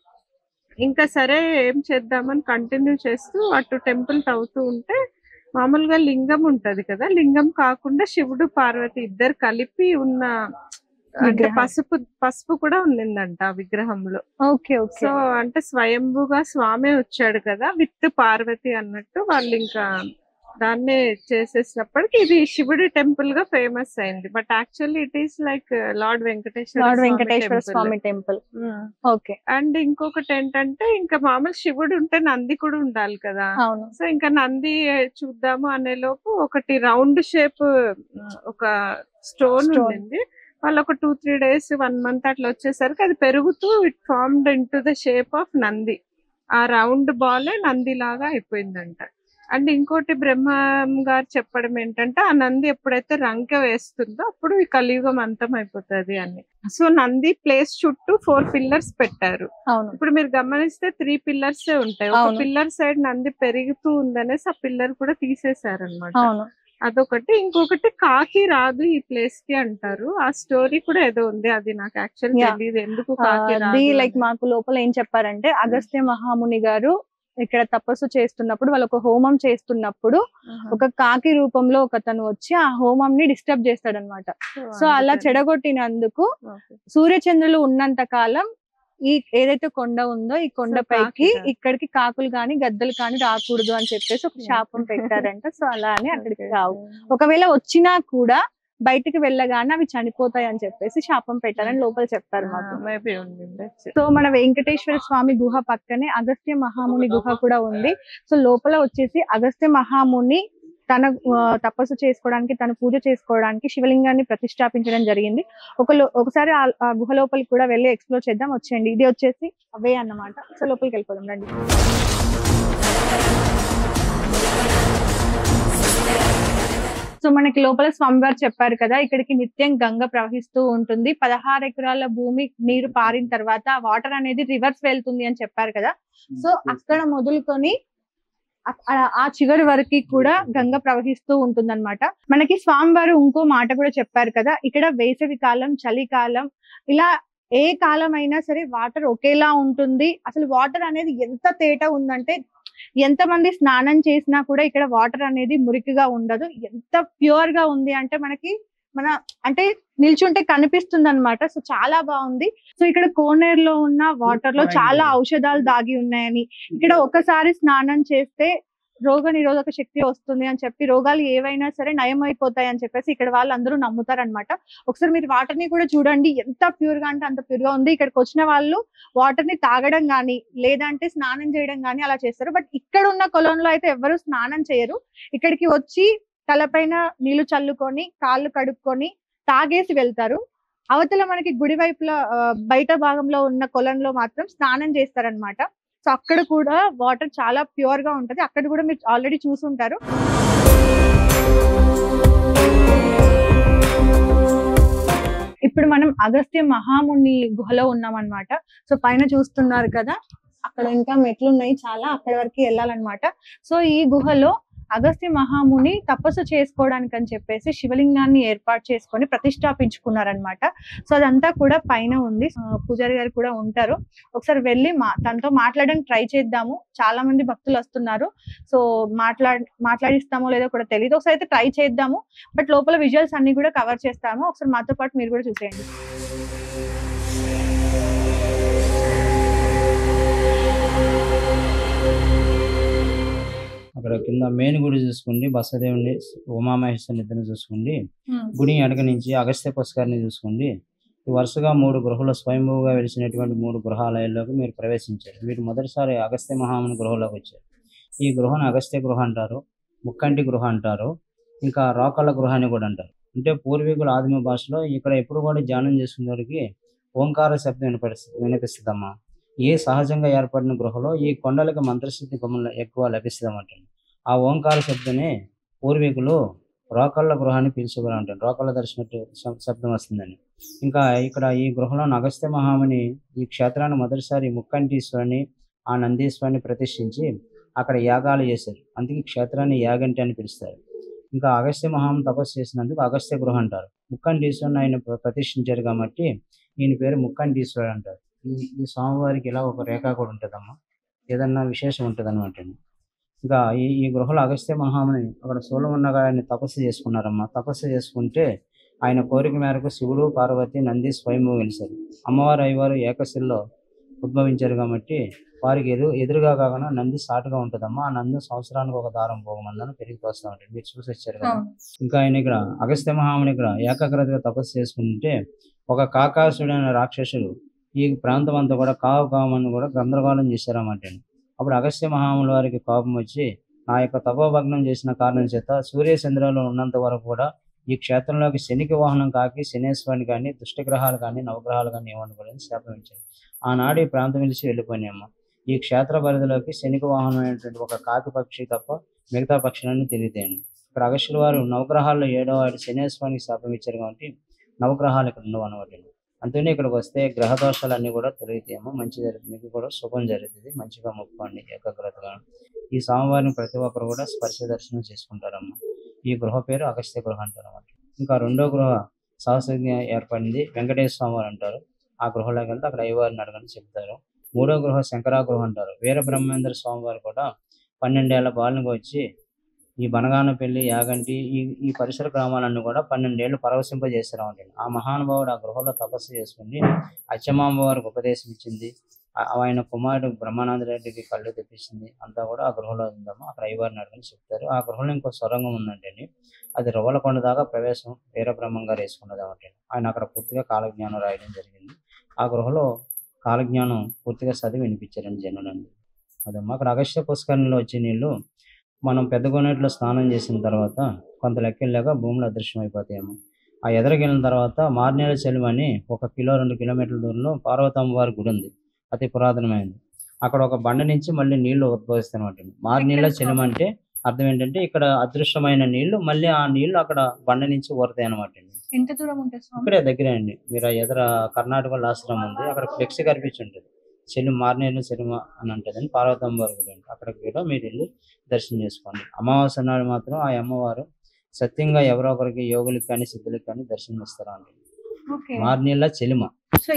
S7: ఇంకా సరే ఏం చేద్దామని కంటిన్యూ చేస్తూ అటు టెంపుల్ తవ్వుతూ ఉంటే మామూలుగా లింగం ఉంటది కదా, లింగం కాకుండా శివుడు పార్వతి ఇద్దరు కలిపి ఉన్న అంటే పసుపు కూడా ఉండిందంట ఆ విగ్రహంలో.
S1: ఓకే.
S7: సో అంటే స్వయంభూగా స్వామి వచ్చాడు కదా విత్ పార్వతి అన్నట్టు వాళ్ళు ఇంకా దాన్నే చేసేసినప్పటికి ఇది శివుడి టెంపుల్ గా ఫేమస్ అయింది. But actually it is like lord
S1: Venkateswara Swamy temple. Okay.
S7: And ఇంకొకటి ఏంటంటే ఇంకా మామూలు శివుడు ఉంటే నంది కూడా ఉండాలి కదా. సో ఇంకా నంది చూద్దాము అనే లోపు ఒకటి రౌండ్ షేప్ ఒక స్టోన్ ఉండింది. వాళ్ళు ఒక 2-3 days 1 month అట్లా వచ్చేసరికి అది పెరుగుతూ it formed in to the shape of Nandi. ఆ రౌండ్ బాల్ నంది లాగా అయిపోయిందంట. అండ్ ఇంకోటి బ్రహ్మం గారు చెప్పడం ఏంటంటే ఆ నంది ఎప్పుడైతే రంక వేస్తుందో అప్పుడు ఈ కలియుగం అంతం అయిపోతుంది అని. సో నంది ప్లేస్ చుట్టూ 4 pillars పెట్టారు. ఇప్పుడు మీరు గమనిస్తే 3 pillars ఉంటాయి. ఒక పిల్లర్ సైడ్ నంది పెరుగుతూ ఉందనేసి ఆ పిల్లర్ కూడా తీసేశారు అనమాట. అదొకటి. ఇంకొకటి కాకి రాదు ఈ ప్లేస్ కి అంటారు. ఆ స్టోరీ కూడా ఏదో ఉంది, అది నాకు యాక్చువల్ తెలియదు ఎందుకు కాకి రాదు.
S1: లైక్ మాకు లోపల ఏం చెప్పారంటే అగస్త్య మహాముని గారు ఇక్కడ తపస్సు చేస్తున్నప్పుడు వాళ్ళు ఒక హోమం చేస్తున్నప్పుడు ఒక కాకి రూపంలో ఒకతను వచ్చి ఆ హోమం ని డిస్టర్బ్ చేస్తాడనమాట. సో అలా చెడగొట్టినందుకు సూర్యచంద్రులు ఉన్నంత కాలం ఈ ఏదైతే కొండ ఉందో ఈ కొండపైకి ఇక్కడికి కాకులు గాని గద్దలు కానీ రాకూడదు అని చెప్పేసి ఒక శాపం పెట్టారంట. సో అలా అని అక్కడికి రావు, ఒకవేళ వచ్చినా కూడా బయటికి వెళ్ళగానే అవి చనిపోతాయి అని చెప్పేసి శాపం పెట్టారని లోపల చెప్పారు మాకు. సో మన వెంకటేశ్వర స్వామి గుహ పక్కనే అగస్త్య మహాముని గుహ కూడా ఉంది. సో లోపల వచ్చేసి అగస్త్య మహాముని తన తపస్సు చేసుకోవడానికి తన పూజ చేసుకోవడానికి శివలింగాన్ని ప్రతిష్టాపించడం జరిగింది. ఒకసారి ఆ గుహ లోపలికి కూడా వెళ్ళి ఎక్స్ప్లోర్ చేద్దాం. వచ్చేయండి. ఇది వచ్చేసి అవే అన్నమాట. సో లోపలికి వెళ్ళిపోదాం రండి. సో మనకి లోపల స్వామివారు చెప్పారు కదా, ఇక్కడికి నిత్యం గంగ ప్రవహిస్తూ ఉంటుంది. 16 ఎకరాల భూమి నీరు పారిన తర్వాత వాటర్ అనేది రివర్స్ వెళ్తుంది అని చెప్పారు కదా. సో అక్కడ మొదలుకొని ఆ చివరి వరకు కూడా గంగ ప్రవహిస్తూ ఉంటుందన్నమాట. మనకి స్వామివారు ఇంకో మాట కూడా చెప్పారు కదా, ఇక్కడ వేసవి కాలం, చలికాలం, ఇలా ఏ కాలం అయినా సరే వాటర్ ఒకేలా ఉంటుంది. అసలు వాటర్ అనేది ఎంత తేట ఉందంటే ఎంత మంది స్నానం చేసినా కూడా ఇక్కడ వాటర్ అనేది మురికిగా ఉండదు. ఎంత ప్యూర్ గా ఉంది అంటే మన అంటే నిల్చుంటే కనిపిస్తుంది అనమాట. సో చాలా బాగుంది. సో ఇక్కడ కోనేరులో ఉన్న వాటర్ లో చాలా ఔషధాలు దాగి ఉన్నాయని, ఇక్కడ ఒకసారి స్నానం చేస్తే రోగ నిరోధక శక్తి వస్తుంది అని చెప్పి రోగాలు ఏవైనా సరే నయం అయిపోతాయి అని చెప్పేసి ఇక్కడ వాళ్ళందరూ నమ్ముతారనమాట. ఒకసారి మీరు వాటర్ ని కూడా చూడండి, ఎంత ప్యూర్ గా అంటే అంత ప్యూర్ గా ఉంది. ఇక్కడికి వచ్చిన వాళ్ళు వాటర్ ని తాగడం గానీ లేదంటే స్నానం చేయడం గానీ అలా చేస్తారు. బట్ ఇక్కడ ఉన్న కొలంలో అయితే ఎవరు స్నానం చేయరు. ఇక్కడికి వచ్చి తలపైన నీళ్లు చల్లుకొని కాళ్ళు కడుక్కొని తాగేసి వెళ్తారు. అవతల మనకి గుడి వైపులో బయట భాగంలో ఉన్న కొలంలో మాత్రం స్నానం చేస్తారనమాట. సో అక్కడ కూడా వాటర్ చాలా ప్యూర్ గా ఉంటది. అక్కడ కూడా మీరు ఆల్రెడీ చూసుంటారు. ఇప్పుడు మనం అగస్త్య మహాముని గుహలో ఉన్నాం అన్నమాట. సో పైన చూస్తున్నారు కదా, అక్కడ ఇంకా మెట్లు ఉన్నాయి చాలా, అక్కడి వరకు వెళ్ళాలన్నమాట. సో ఈ గుహలో అగస్త్య మహాముని తపస్సు చేసుకోవడానికి అని చెప్పేసి శివలింగాన్ని ఏర్పాటు చేసుకొని ప్రతిష్టాపించుకున్నారనమాట. సో అదంతా కూడా పైన ఉంది. పూజారి గారు కూడా ఉంటారు. ఒకసారి వెళ్ళి తనతో మాట్లాడడానికి ట్రై చేద్దాము. చాలా మంది భక్తులు వస్తున్నారు. సో మాట్లాడిస్తామో లేదో కూడా తెలియదు. ఒకసారి అయితే ట్రై చేద్దాము. బట్ లోపల విజువల్స్ అన్ని కూడా కవర్ చేస్తాము. ఒకసారి మాతో పాటు మీరు కూడా చూసేయండి.
S4: అక్కడ కింద మెయిన్ గుడి చూసుకోండి, బసదేవుని ఉమామహేశ్వరుని ఇద్దరిని చూసుకోండి. గుడి వెనక నుంచి అగస్త్య పుష్కరిని చూసుకోండి. వరుసగా 3 గృహలు స్వయంభూగా వెలిసినటువంటి 3 గృహాలయాల్లోకి మీరు ప్రవేశించారు. మీరు మొదటిసారి అగస్త్య మహాముని గృహలోకి వచ్చారు. ఈ గృహను అగస్త్య గృహ అంటారు, ముక్కంటి గృహ అంటారు, ఇంకా రోకళ్ళ గృహ అని కూడా అంటారు. అంటే పూర్వీకుల ఆదిమ భాషలో ఇక్కడ ఎప్పుడు కూడా ధ్యానం చేసుకునేవారికి ఓంకార శబ్దం వినిపిస్తుందమ్మా. ఏ సహజంగా ఏర్పడిన గృహలో ఈ కొండలకు మంత్రశక్తి ఎక్కువ లభిస్తుందన్నమాట. ఆ ఓంకార శబ్దమే పూర్వీకులు రోకళ్ళ గృహాన్ని పిలుచుకుని అంటారు. రోకళ్ళ దర్శనట్టు శబ్దం వస్తుందని. ఇంకా ఇక్కడ ఈ గృహలో అగస్త్య మహాముని ఈ క్షేత్రాన్ని మొదటిసారి ముక్కంటీశ్వరుని ఆ నందీశ్వరుని ప్రతిష్ఠించి అక్కడ యాగాలు చేశారు. అందుకే క్షేత్రాన్ని యాగంటి అని పిలుస్తారు. ఇంకా అగస్త్య మహాముని తపస్సు చేసినందుకు అగస్త్య గృహ అంటారు. ముక్కంటీశ్వరుని ఆయన ప్రతిష్ఠించారు కాబట్టి ఈయన పేరు ముక్కంటీశ్వరుడు అంటారు. ఈ స్వామివారికి ఇలా ఒక రేఖ కూడా ఉంటుందమ్మా, ఏదన్నా విశేషం ఉంటుంది అనమాట. ఇంకా ఈ గృహలో అగస్త్య మహాముని అక్కడ సోలమన్నగా ఆయన తపస్సు చేసుకున్నారమ్మా. తపస్సు చేసుకుంటే ఆయన కోరిక మేరకు శివుడు పార్వతి నంది స్వయంభూ వెలిశారు. అమ్మవారు అయ్యవారు ఏకశిల్లో ఉద్భవించారు కాబట్టి వారికి ఎదురుగా కాకుండా నంది సాటుగా ఉంటుందమ్మా. ఆ నంది సంవత్సరానికి ఒక దారం పోగమందని పెరిగిపోతూ ఉంటుంది. మీరు చూసి వచ్చారు కదా. ఇంకా ఆయన ఇక్కడ అగస్త్య మహాముని ఇక్కడ ఏకాగ్రతగా తపస్సు చేసుకుంటే ఒక కాకాసుడు అనే రాక్షసుడు ఈ ప్రాంతం అంతా కూడా కావమని కూడా గందరగోళం చేశారన్నమాట. అప్పుడు అగస్త్య మహాముని వారికి కోపం వచ్చి నా యొక్క తపోభగ్నం చేసిన కారణం చేత సూర్యచంద్రులు ఉన్నంత వరకు కూడా ఈ క్షేత్రంలోకి శనికి వాహనం కాకి శనేశ్వరుని కానీ దుష్టగ్రహాలు కానీ నవగ్రహాలు కానీ ఏమనుకోలేదు శాపం ఇచ్చారు. ఆనాడు ఈ ప్రాంతం నిలిచి వెళ్ళిపోయినాయమ్మ. ఈ క్షేత్ర పరిధిలోకి శనికి వాహనం అయినటువంటి ఒక కాకి పక్షి తప్ప మిగతా పక్షులన్నీ తిరుగుతాయండి. ఇక్కడ అగస్త్యుల వారు నవగ్రహాల్లో 7వ వాడు శనేశ్వరునికి శాపం ఇచ్చారు కాబట్టి నవగ్రహాలు ఇక్కడ ఉండవు అనమాట. అందుకని ఇక్కడికి వస్తే గ్రహ దోషాలన్నీ కూడా తొలగితేమో మంచి జరుగుతుంది, మీకు కూడా శుభం జరుగుతుంది. మంచిగా మొక్కుకోండి ఏకాగ్రతగా. ఈ స్వామివారిని ప్రతి ఒక్కరు కూడా స్పర్శ దర్శనం చేసుకుంటారమ్మా. ఈ గృహ పేరు అగస్త్య గృహ అంటారు అన్నమాట. ఇంకా 2వ గృహ సహసంగా ఏర్పడింది వెంకటేశ్వర స్వామివారు అంటారు. ఆ గృహలోకి వెళ్తే అక్కడ అయ్యవారిని అడగని చెప్తారు. 3వ గృహ శంకరా గృహ అంటారు. వీర బ్రహ్మేంద్ర స్వామివారు కూడా 12 ఏళ్ల బాలునికి వచ్చి ఈ బనగానపల్లి యాగంటి ఈ పరిసర గ్రామాలన్నీ కూడా 12 ఏళ్ళు పరవశింపజేస్తారు అంటే. ఆ మహానుభావుడు ఆ గృహలో తపస్సు చేసుకుని అచ్చమాంబ వారికి ఉపదేశం ఇచ్చింది. ఆయన కుమారుడు బ్రహ్మానంద రెడ్డికి కళ్ళు తెప్పించింది. అంతా కూడా ఆ గృహలో ఉందమ్మా. అక్కడ అయ్యవారిని అడగని చెప్తారు. ఆ గృహలో ఇంకో సొరంగం ఉందంటే అది రవ్వలకొండ దాకా ప్రవేశం వీరబ్రహ్మం గారు వేసుకున్నది. ఆయన అక్కడ పూర్తిగా కాలజ్ఞానం రాయడం జరిగింది. ఆ గృహలో కాలజ్ఞానం పూర్తిగా చదివి వినిపించారండి జనులండి. అదమ్మా. అక్కడ అగస్త్య పుష్కరిణిలో వచ్చే నీళ్లు మనం పెద్ద గోనేట్లో స్నానం చేసిన తర్వాత కొంత లెక్కలేక భూములు అదృశ్యం అయిపోతాయేమో. ఆ ఎదరకెళ్ళిన తర్వాత మార్నేల చెలువ అని 1 కిలో 2 కిలోమీటర్ల దూరంలో పార్వతమ్మ వారి గుడి ఉంది. అతి పురాతనమైనది. అక్కడ ఒక బండ నుంచి మళ్ళీ నీళ్లు ఉద్భవిస్తాయన్నమాట. మార్నీళ్ళ చెలువ అంటే అర్థం ఏంటంటే ఇక్కడ అదృశ్యమైన నీళ్లు మళ్ళీ ఆ నీళ్లు అక్కడ బండ నుంచి ఊరతాయి అనమాట.
S1: ఎంత దూరం ఉంటుంది?
S4: ఇక్కడే దగ్గరే అండి. మీరు ఎదుర కర్ణాటకలో ఆశ్రమం ఉంది, అక్కడ ఫ్లెక్స్ కనిపించి ఉంటుంది. చెల్లి మార్నేరు చెరుమ అని ఉంటుందని పార్వతమ్మ వారి గుడి. అక్కడికి కూడా మీరు వెళ్ళి దర్శనం చేసుకోండి. అమావాస్య నాడు మాత్రం ఆ అమ్మవారు సత్యంగా ఎవరో ఒకరికి యోగులకు కానీ సిద్ధులకు కానీ దర్శనం ఇస్తారు అండి. మార్నీళ్ళ చెలిమ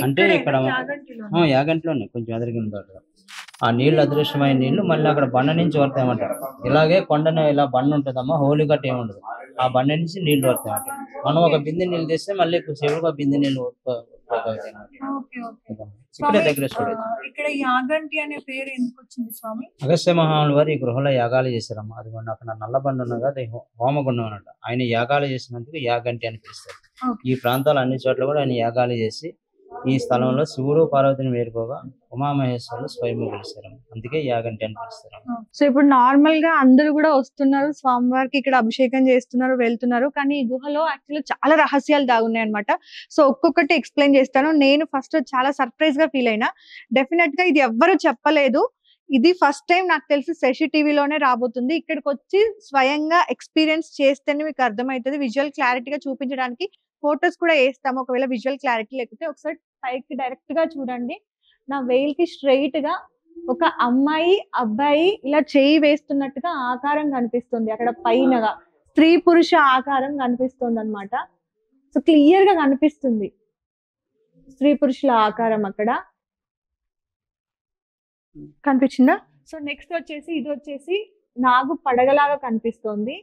S4: అంటే ఇక్కడ యాగంటిలోనే కొంచెం ఎదరిగిన తోట ఆ నీళ్లు అదృశ్యమైన నీళ్లు మళ్ళీ అక్కడ బండ నుంచి వస్తాయన్నమాట. ఇలాగే కొండనే ఇలా బండ ఉంటుందమ్మా, హోలీ గట్ట ఏముండదు. ఆ బండ నుంచి నీళ్లు వస్తాయన్నమాట. మనం ఒక బిందె నీళ్ళు తెస్తే మళ్ళీ సేవగా బిందె నీళ్ళు ఇక్కడే దగ్గర చూడదు.
S1: ఇక్కడ యాగంటి అనే పేరు ఎందుకు వచ్చింది స్వామి?
S4: అగస్త్య మహాముని వారు ఈ గృహలో యాగాలు చేశారమ్మా. అదిగోండి అక్కడ నల్లబండ ఉన్నది, అది హోమగుండం అన్నట్టు. ఆయన యాగాలు చేసినందుకు యాగంటి అని పిలుస్తారు. ఈ ప్రాంతాలు అన్ని చోట్ల కూడా ఆయన యాగాలు చేసి ఈ స్థలంలో శివుడు పార్వతిని వేడుకోగా ఉమామహేశ్వరులు స్వయంగా పిలుస్తారు, అందుకే యాగంటి అని పిలుస్తారు.
S1: సో ఇప్పుడు నార్మల్ గా అందరూ కూడా వస్తున్నారు స్వామివారికి, ఇక్కడ అభిషేకం చేస్తున్నారు, వెళ్తున్నారు. కానీ ఈ గుహలో యాక్చువల్లీ చాలా రహస్యాలు దాగున్నాయి అనమాట. సో ఒక్కొక్కటి ఎక్స్ప్లెయిన్ చేస్తాను. నేను ఫస్ట్ చాలా సర్ప్రైజ్ గా ఫీల్ అయినా. డెఫినెట్ గా ఇది ఎవ్వరు చెప్పలేదు. ఇది ఫస్ట్ టైం నాకు తెలిసి శశి టీవీలోనే రాబోతుంది. ఇక్కడికి వచ్చి స్వయంగా ఎక్స్పీరియన్స్ చేస్తేనే మీకు అర్థమవుతుంది. విజువల్ క్లారిటీగా చూపించడానికి ఫొటోస్ కూడా వేస్తాము, ఒకవేళ విజువల్ క్లారిటీ లేకపోతే. ఒకసారి పైకి డైరెక్ట్ గా చూడండి. నా వెయిల్ కి స్ట్రైట్ గా ఒక అమ్మాయి అబ్బాయి ఇలా చేయి వేస్తున్నట్టుగా ఆకారం కనిపిస్తుంది. అక్కడ పైనగా స్త్రీ పురుష ఆకారం కనిపిస్తుంది అన్నమాట. సో క్లియర్ గా కనిపిస్తుంది స్త్రీ పురుషుల ఆకారం అక్కడ కనిపించిందా. సో నెక్స్ట్ వచ్చేసి ఇది వచ్చేసి నాగు పడగలాగా కనిపిస్తోంది.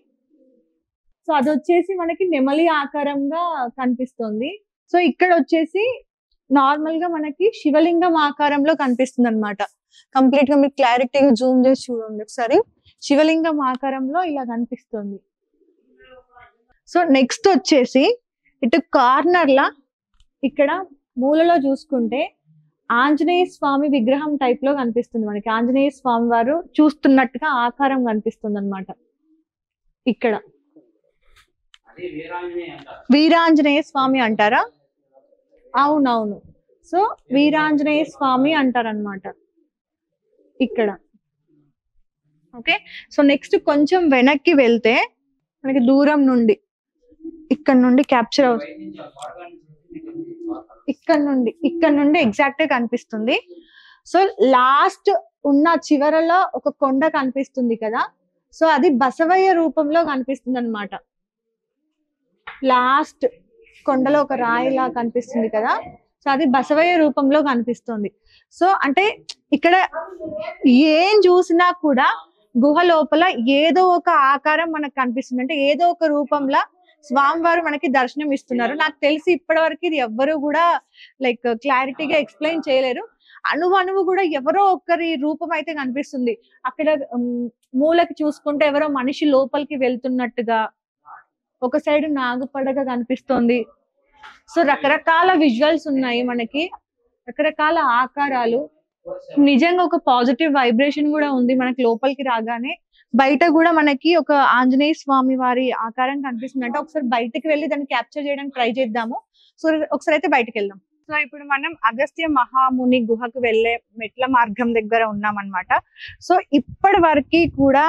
S1: సో అది వచ్చేసి మనకి నెమలి ఆకారంగా కనిపిస్తుంది. సో ఇక్కడ వచ్చేసి నార్మల్ గా మనకి శివలింగం ఆకారంలో కనిపిస్తుంది అనమాట. కంప్లీట్ గా మీరు క్లారిటీగా జూమ్ చేసి చూడండి ఒకసారి. శివలింగం ఆకారంలో ఇలా కనిపిస్తుంది. సో నెక్స్ట్ వచ్చేసి ఇటు కార్నర్ లా ఇక్కడ మూలలో చూసుకుంటే ఆంజనేయ స్వామి విగ్రహం టైప్ లో కనిపిస్తుంది మనకి. ఆంజనేయ స్వామి వారు చూస్తున్నట్టుగా ఆకారం కనిపిస్తుంది అనమాట. ఇక్కడ వీరాంజనేయ స్వామి అంటారా? అవునవును. సో వీరాంజనేయ స్వామి అంటారనమాట ఇక్కడ. ఓకే, సో నెక్స్ట్ కొంచెం వెనక్కి వెళ్తే మనకి దూరం నుండి ఇక్కడ నుండి క్యాప్చర్ అవుతుంది. ఇక్కడ నుండి ఎగ్జాక్ట్ గా కనిపిస్తుంది. సో లాస్ట్ ఉన్న చివరలో ఒక కొండ కనిపిస్తుంది కదా, సో అది బసవయ్య రూపంలో కనిపిస్తుంది అనమాట. లాస్ట్ కొండలో ఒక రాయిలా కనిపిస్తుంది కదా, సో అది బసవయ్య రూపంలో కనిపిస్తుంది. సో అంటే ఇక్కడ ఏం చూసినా కూడా గుహ లోపల ఏదో ఒక ఆకారం మనకు కనిపిస్తుంది. అంటే ఏదో ఒక రూపంలో స్వామివారు మనకి దర్శనం ఇస్తున్నారు. నాకు తెలిసి ఇప్పటి వరకు ఇది ఎవ్వరు కూడా లైక్ క్లారిటీగా ఎక్స్ప్లెయిన్ చేయలేరు. అణువు కూడా ఎవరో ఒక్కరి రూపం అయితే కనిపిస్తుంది. అక్కడ మూలకి చూసుకుంటే ఎవరో మనిషి లోపలికి వెళ్తున్నట్టుగా, ఒక సైడ్ నాగుపడగ కనిపిస్తోంది. సో రకరకాల విజువల్స్ ఉన్నాయి మనకి, రకరకాల ఆకారాలు. నిజంగా ఒక పాజిటివ్ వైబ్రేషన్ కూడా ఉంది మనకి లోపలికి రాగానే. బయట కూడా మనకి ఒక ఆంజనేయ స్వామి వారి ఆకారం కనిపిస్తుంది. అంటే ఒకసారి బయటకు వెళ్ళి దాన్ని క్యాప్చర్ చేయడానికి ట్రై చేద్దాము. సో ఒకసారి అయితే బయటకు వెళ్దాం. సో ఇప్పుడు మనం అగస్త్య మహాముని గుహకు వెళ్ళే మెట్ల మార్గం దగ్గర ఉన్నాం అన్నమాట. సో ఇప్పటి వరకు కూడా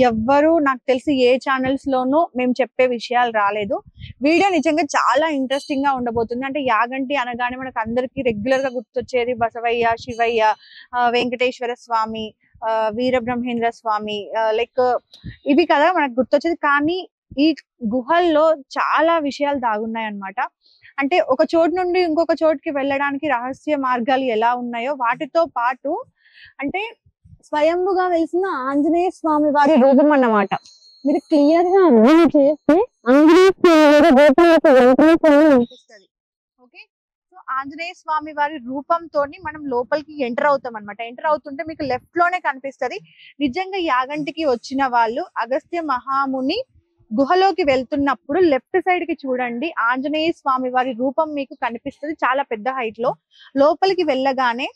S1: ఎవ్వరు నాకు తెలిసి ఏ ఛానల్స్ లోనూ మేము చెప్పే విషయాలు రాలేదు. వీడియో నిజంగా చాలా ఇంట్రెస్టింగ్ గా ఉండబోతుంది. అంటే యాగంటి అనగానే మనకు అందరికి రెగ్యులర్ గా గుర్తొచ్చేది బసవయ్య, శివయ్య, వెంకటేశ్వర స్వామి, వీరబ్రహ్మేంద్ర స్వామి, లైక్ ఇవి కదా మనకు గుర్తొచ్చేది. కానీ ఈ గుహల్లో చాలా విషయాలు దాగున్నాయి అన్నమాట. అంటే ఒక చోటు నుండి ఇంకొక చోటుకి వెళ్ళడానికి రహస్య మార్గాలు ఎలా ఉన్నాయో వాటితో పాటు అంటే స్వయంభుగా వెలిసిన ఆంజనేయ స్వామి వారి రూపం అన్నమాట. మీరు క్లియర్ గా అర్థం చేస్తే ఆంజనేయ స్వామి ఓకే. సో ఆంజనేయ స్వామి వారి రూపంతో మనం లోపలికి ఎంటర్ అవుతాం అనమాట. ఎంటర్ అవుతుంటే మీకు లెఫ్ట్ లోనే కనిపిస్తుంది. నిజంగా యాగంటికి వచ్చిన వాళ్ళు అగస్త్య మహాముని గుహలోకి వెళ్తున్నప్పుడు లెఫ్ట్ సైడ్ కి చూడండి, ఆంజనేయ స్వామి వారి రూపం మీకు కనిపిస్తుంది చాలా పెద్ద హైట్ లో. లోపలికి వెళ్ళగానే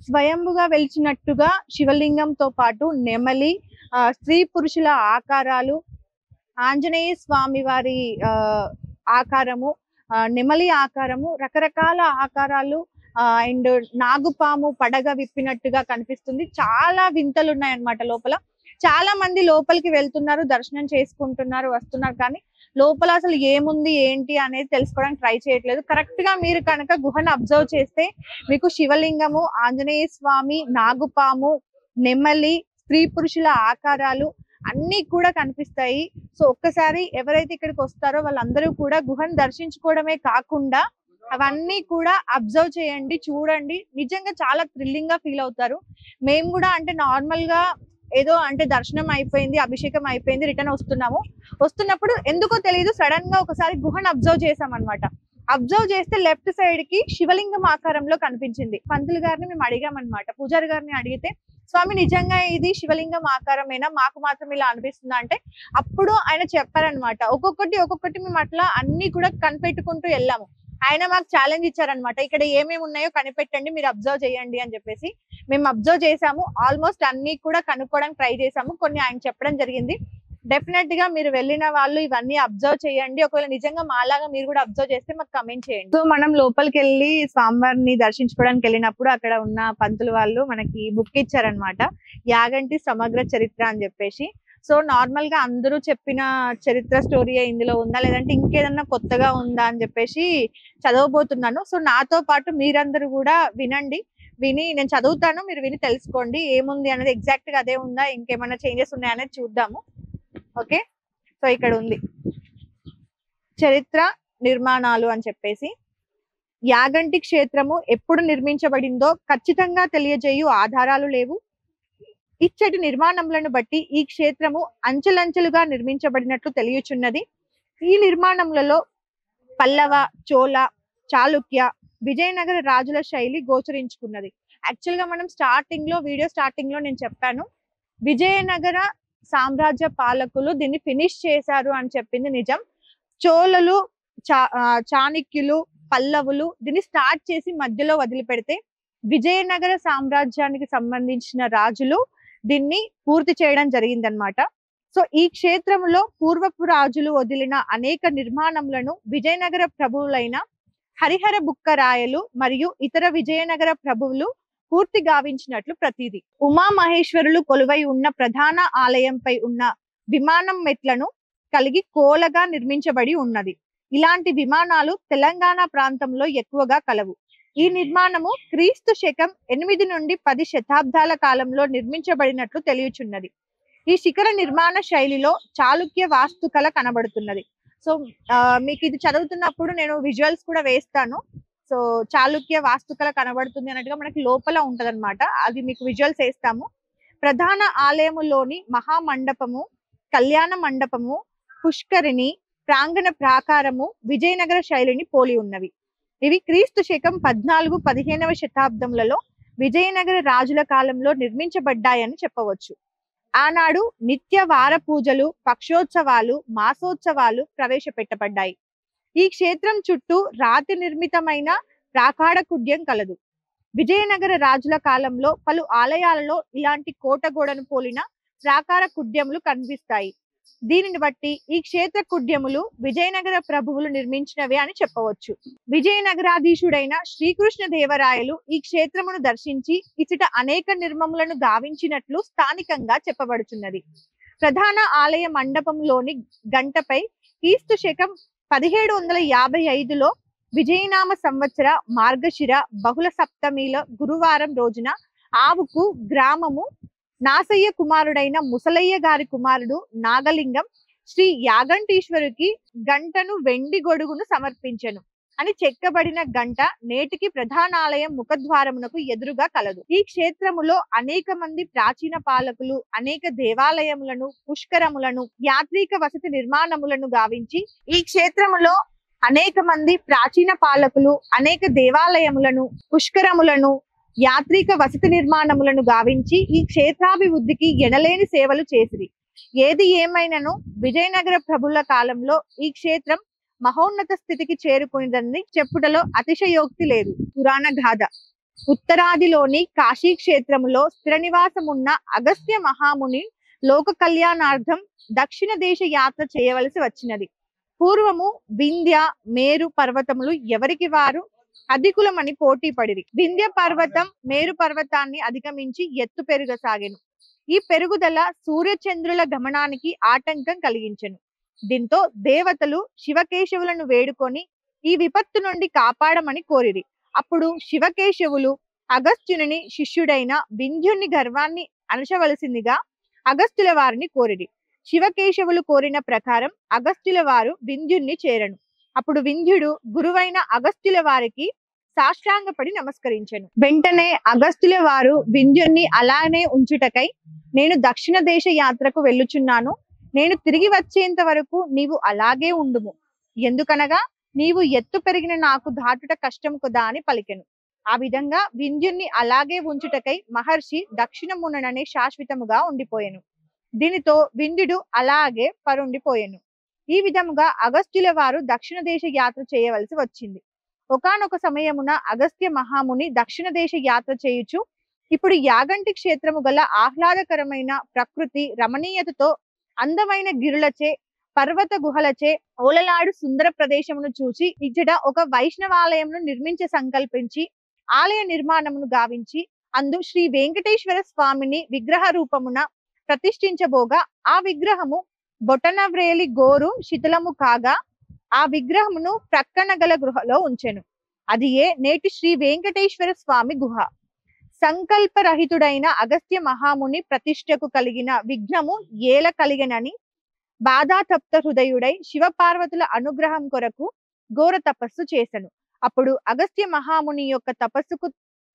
S1: స్వయంభుగా వెలిచినట్టుగా శివలింగంతో పాటు నెమలి, స్త్రీ పురుషుల ఆకారాలు, ఆంజనేయ స్వామి వారి ఆకారము, నెమలి ఆకారము, రకరకాల ఆకారాలు అండ్ నాగుపాము పడగ విప్పినట్టుగా కనిపిస్తుంది. చాలా వింతలు ఉన్నాయి అన్నమాట లోపల. చాలా మంది లోపలికి వెళ్తున్నారు, దర్శనం చేసుకుంటున్నారు, వస్తున్నారు. కానీ లోపల అసలు ఏముంది ఏంటి అనేది తెలుసుకోవడానికి ట్రై చేయట్లేదు. కరెక్ట్ గా మీరు కనుక గుహను అబ్జర్వ్ చేస్తే మీకు శివలింగము, ఆంజనేయ స్వామి, నాగుపాము, నెమలి, స్త్రీ పురుషుల ఆకారాలు అన్ని కూడా కనిపిస్తాయి. సో ఒక్కసారి ఎవరైతే ఇక్కడికి వస్తారో వాళ్ళందరూ కూడా గుహను దర్శించుకోవడమే కాకుండా అవన్నీ కూడా అబ్జర్వ్ చేయండి, చూడండి. నిజంగా చాలా థ్రిల్లింగ్ గా ఫీల్ అవుతారు. మేము కూడా అంటే నార్మల్ గా ఏదో అంటే దర్శనం అయిపోయింది, అభిషేకం అయిపోయింది, రిటర్న్ వస్తున్నప్పుడు ఎందుకో తెలియదు సడన్ గా ఒకసారి గుహను అబ్జర్వ్ చేసాం అనమాట. అబ్జర్వ్ చేస్తే లెఫ్ట్ సైడ్ కి శివలింగం ఆకారంలో కనిపించింది. పంతులు గారిని మేము అడిగామన్నమాట. పూజారి గారిని అడిగితే స్వామి నిజంగా ఇది శివలింగం ఆకారమేనా, మాకు మాత్రం ఇలా అనిపిస్తుందా అంటే అప్పుడు ఆయన చెప్పారనమాట. ఒక్కొక్కటి మేము అట్లా అన్ని కూడా కనిపెట్టుకుంటూ వెళ్ళాము. ఆయన మాకు ఛాలెంజ్ ఇచ్చారనమాట, ఇక్కడ ఏమేమి ఉన్నాయో కనిపెట్టండి, మీరు అబ్జర్వ్ చేయండి అని చెప్పేసి. మేము అబ్జర్వ్ చేసాము, ఆల్మోస్ట్ అన్ని కూడా కనుక్కోవడానికి ట్రై చేసాము. కొన్ని ఆయన చెప్పడం జరిగింది. డెఫినెట్ గా మీరు వెళ్ళిన వాళ్ళు ఇవన్నీ అబ్జర్వ్ చేయండి. ఒకవేళ నిజంగా మాలాగా మీరు కూడా అబ్జర్వ్ చేస్తే మాకు కమెంట్ చేయండి. సో మనం లోపలికి వెళ్ళి స్వామివారిని దర్శించుకోవడానికి వెళ్ళినప్పుడు అక్కడ ఉన్న పంతులు వాళ్ళు మనకి బుక్ ఇచ్చారనమాట, యాగంటి సమగ్ర చరిత్ర అని చెప్పేసి. సో నార్మల్ గా అందరూ చెప్పిన చరిత్ర స్టోరీ ఇందులో ఉందా లేదంటే ఇంకేదన్నా కొత్తగా ఉందా అని చెప్పేసి చదవబోతున్నాను. సో నాతో పాటు మీరందరూ కూడా వినండి, విని నేను చదువుతాను, మీరు విని తెలుసుకోండి ఏముంది అనేది, ఎగ్జాక్ట్ గా అదే ఉందా ఇంకేమైనా చేంజెస్ ఉన్నాయా అనేది చూద్దాము. ఓకే, సో ఇక్కడ ఉంది చరిత్ర నిర్మాణాలు అని చెప్పేసి. యాగంటి క్షేత్రము ఎప్పుడు నిర్మించబడిందో ఖచ్చితంగా తెలియజేయు ఆధారాలు లేవు. ఇచ్చటి నిర్మాణములను బట్టి ఈ క్షేత్రము అంచెలంచెలుగా నిర్మించబడినట్లు తెలియచున్నది. ఈ నిర్మాణములలో పల్లవ, చోళ, చాళుక్య, విజయనగర రాజుల శైలి గోచరించుకున్నది. యాక్చువల్ గా మనం వీడియో స్టార్టింగ్ లో నేను చెప్పాను, విజయనగర సామ్రాజ్య పాలకులు దీన్ని ఫినిష్ చేశారు అని చెప్పింది నిజం. చోళలు, చాణక్యులు, పల్లవులు దీన్ని స్టార్ట్ చేసి మధ్యలో వదిలిపెడితే విజయనగర సామ్రాజ్యానికి సంబంధించిన రాజులు దీన్ని పూర్తి చేయడం జరిగిందనమాట. సో ఈ క్షేత్రంలో పూర్వపు రాజులు వదిలిన అనేక నిర్మాణములను విజయనగర ప్రభువులైన హరిహర బుక్కరాయలు మరియు ఇతర విజయనగర ప్రభువులు పూర్తి గావించినట్లు ప్రతీది. ఉమా మహేశ్వరులు కొలువై ఉన్న ప్రధాన ఆలయంపై ఉన్న విమానం మెట్లను కలిగి కోలగా నిర్మించబడి ఉన్నది. ఇలాంటి విమానాలు తెలంగాణ ప్రాంతంలో ఎక్కువగా కలవు. ఈ నిర్మాణము క్రీస్తు శకం 8 నుండి 10 శతాబ్దాల కాలంలో నిర్మించబడినట్లు తెలియచున్నది. ఈ శిఖర నిర్మాణ శైలిలో చాళుక్య వాస్తుకళ కనబడుతున్నది. సో మీకు ఇది చదువుతున్నప్పుడు నేను విజువల్స్ కూడా వేస్తాను. సో చాళుక్య వాస్తుకళ కనబడుతుంది అన్నట్టుగా మనకి లోపల ఉంటదన్నమాట, అది మీకు విజువల్స్ వేస్తాము. ప్రధాన ఆలయములోని మహామండపము, కళ్యాణ మండపము, పుష్కరిణి, ప్రాంగణ ప్రాకారము విజయనగర శైలిని పోలి ఉన్నవి. ఇవి క్రీస్తు శకం 14-15వ శతాబ్దములలో విజయనగర రాజుల కాలంలో నిర్మించబడ్డాయని చెప్పవచ్చు. ఆనాడు నిత్య వార పూజలు, పక్షోత్సవాలు, మాసోత్సవాలు ప్రవేశపెట్టబడ్డాయి. ఈ క్షేత్రం చుట్టూ రాతి నిర్మితమైన ప్రాకార కుడ్యం కలదు. విజయనగర రాజుల కాలంలో పలు ఆలయాలలో ఇలాంటి కోటగోడను పోలిన ప్రాకార కుడ్యములు కనిపిస్తాయి. దీనిని బట్టి ఈ క్షేత్ర కుడ్యములు విజయనగర ప్రభువులు నిర్మించినవే అని చెప్పవచ్చు. విజయనగరాధీశుడైన శ్రీకృష్ణ దేవరాయలు ఈ క్షేత్రమును దర్శించి ఇచ్చట అనేక నిర్మములను గావించినట్లు స్థానికంగా చెప్పబడుచున్నది. ప్రధాన ఆలయ మండపంలోని గంటపై క్రీస్తు శకం 1755లో విజయనామ సంవత్సర మార్గశిర బహుళ సప్తమిల గురువారం రోజున ఆవుకు గ్రామము నాసయ్య కుమారుడైన ముసలయ్య గారి కుమారుడు నాగలింగం శ్రీ యాగంటీశ్వరుకి గంటను వెండి గొడుగును సమర్పించెను అని చెక్కబడిన గంట నేటికి ప్రధానాలయం ముఖద్వారమునకు ఎదురుగా కలదు. ఈ క్షేత్రములో అనేక మంది ప్రాచీన పాలకులు అనేక దేవాలయములను, పుష్కరములను, యాత్రిక వసతి నిర్మాణములను గావించి ఈ క్షేత్రములో అనేక మంది ప్రాచీన పాలకులు అనేక దేవాలయములను, పుష్కరములను, యాత్రిక వసతి నిర్మాణములను గావించి ఈ క్షేత్రాభివృద్ధికి ఎనలేని సేవలు చేసిరి. ఏది ఏమైనను విజయనగర ప్రభుల కాలంలో ఈ క్షేత్రం మహోన్నత స్థితికి చేరుకునిదని చెప్పుటలో అతిశయోక్తి లేదు. పురాణ గాథ. ఉత్తరాదిలోని కాశీ క్షేత్రములో స్థిర నివాసమున్న అగస్త్య మహాముని లోక కళ్యాణార్థం దక్షిణ దేశ యాత్ర చేయవలసి వచ్చినది. పూర్వము వింధ్య, మేరు పర్వతములు ఎవరికి వారు అధికులమని పోటీ పడిరి. వింధ్య పర్వతం మేరు పర్వతాన్ని అధిగమించి ఎత్తు పెరుగసాగెను. ఈ పెరుగుదల సూర్యచంద్రుల గమనానికి ఆటంకం కలిగించెను. దీంతో దేవతలు శివకేశవులను వేడుకొని ఈ విపత్తు నుండి కాపాడమని కోరిరి. అప్పుడు శివకేశవులు అగస్త్యుని శిష్యుడైన వింధ్యుని గర్వాన్ని అణచవలసిందిగా అగస్త్యుల వారిని కోరిరి. శివకేశవులు కోరిన ప్రకారం అగస్త్యుల వారు వింధ్యుణ్ణి చేరను. అప్పుడు వింధ్యుడు గురువైన అగస్త్యుల వారికి సాష్టాంగపడి నమస్కరించెను. వెంటనే అగస్త్యుల వారు వింధ్యుణ్ణి అలానే ఉంచుటకై, నేను దక్షిణ దేశ యాత్రకు వెళ్ళుచున్నాను, నేను తిరిగి వచ్చేంత వరకు నీవు అలాగే ఉండుము, ఎందుకనగా నీవు ఎత్తు పెరిగిన నాకు దాటుట కష్టం కదా అని పలికెను. ఆ విధంగా వింధ్యుణ్ణి అలాగే ఉంచుటకై మహర్షి దక్షిణముననే శాశ్వతముగా ఉండిపోయెను. దీనితో వింధ్యుడు అలాగే పరుండిపోయెను. ఈ విధముగా అగస్త్యుల వారు దక్షిణ దేశ యాత్ర చేయవలసి వచ్చింది. ఒకానొక సమయమున అగస్త్య మహాముని దక్షిణ దేశ యాత్ర చేయుచు ఇప్పుడు యాగంటి క్షేత్రము గల ఆహ్లాదకరమైన ప్రకృతి రమణీయతతో అందమైన గిరులచే పర్వత గుహలచే ఓలలాడు సుందర ప్రదేశమును చూచి ఇచ్చట ఒక వైష్ణవాలయమును నిర్మించ సంకల్పించి ఆలయ నిర్మాణమును గావించి అందు శ్రీ వెంకటేశ్వర స్వామిని విగ్రహ రూపమున ప్రతిష్ఠించబోగా ఆ విగ్రహము బొటనవ్రేలి గోరు శిథిలము కాగా ఆ విగ్రహమును ప్రక్కన గల గృహలో ఉంచెను. అది నేటి శ్రీ వెంకటేశ్వర స్వామి గుహ. సంకల్పరహితుడైన అగస్త్య మహాముని ప్రతిష్టకు కలిగిన విఘ్నము ఏల కలిగనని బాధాతప్త హృదయుడై శివపార్వతుల అనుగ్రహం కొరకు ఘోర తపస్సు చేసెను. అప్పుడు అగస్త్య మహాముని యొక్క తపస్సుకు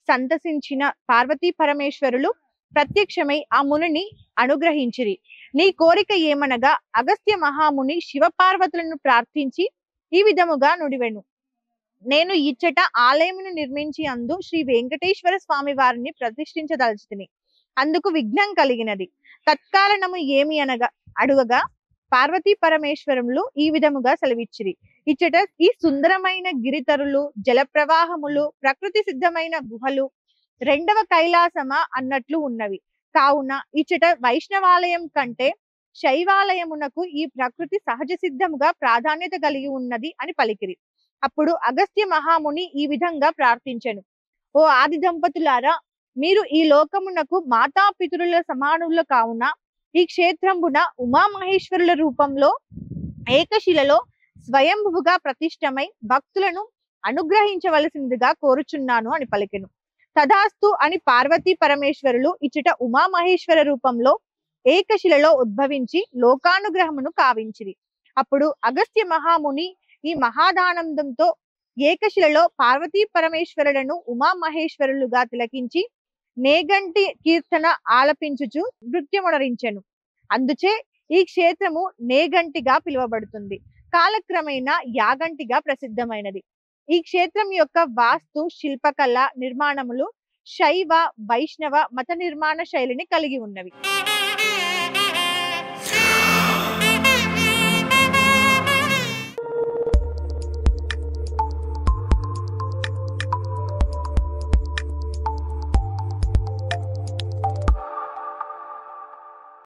S1: సంతసించిన పార్వతీ పరమేశ్వరులు ప్రత్యక్షమై ఆ మునిని అనుగ్రహించిరి. నీ కోరిక ఏమనగా అగస్త్య మహాముని శివపార్వతులను ప్రార్థించి ఈ విధముగా నుడివెను. నేను ఇచ్చట ఆలయమును నిర్మించి అందు శ్రీ వెంకటేశ్వర స్వామి వారిని ప్రతిష్ఠించదలుచుతిని. అందుకు విఘ్నం కలిగినది. తత్కారణము ఏమి అనగా అడుగగా పార్వతీ పరమేశ్వరములు ఈ విధముగా సెలవిచ్చిరి. ఇచ్చట ఈ సుందరమైన గిరితరులు, జల ప్రవాహములు, ప్రకృతి సిద్ధమైన గుహలు రెండవ కైలాసమా అన్నట్లు ఉన్నవి. కావున ఇచ్చట వైష్ణవాలయం కంటే శైవాలయమునకు ఈ ప్రకృతి సహజ సిద్ధముగా ప్రాధాన్యత కలిగి ఉన్నది అని పలికిరి. అప్పుడు అగస్త్య మహాముని ఈ విధంగా ప్రార్థించెను. ఓ ఆది దంపతులారా, మీరు ఈ లోకమునకు మాతాపితరుల సమానుల కావున ఈ క్షేత్రంబున ఉమామహేశ్వరుల రూపంలో ఏకశిలలో స్వయంభుగా ప్రతిష్టమై భక్తులను అనుగ్రహించవలసిందిగా కోరుచున్నాను అని పలికెను. తదాస్తు అని పార్వతీ పరమేశ్వరులు ఇచ్చట ఉమామహేశ్వర రూపంలో ఏకశిలలో ఉద్భవించి లోకానుగ్రహమును కావించిరి. అప్పుడు అగస్త్య మహాముని ఈ మహాదానందంతో ఏకశిలలో పార్వతీ పరమేశ్వరులను ఉమామహేశ్వరులుగా తిలకించి నేగంటి కీర్తన ఆలపించుచు నృత్యమునరించెను. అందుచే ఈ క్షేత్రము నేగంటిగా పిలువబడుతుంది. కాలక్రమేణా యాగంటిగా ప్రసిద్ధమైనది. ఈ క్షేత్రం యొక్క వాస్తు శిల్పకళ నిర్మాణములు శైవ వైష్ణవ మత నిర్మాణ శైలిని కలిగి ఉన్నవి.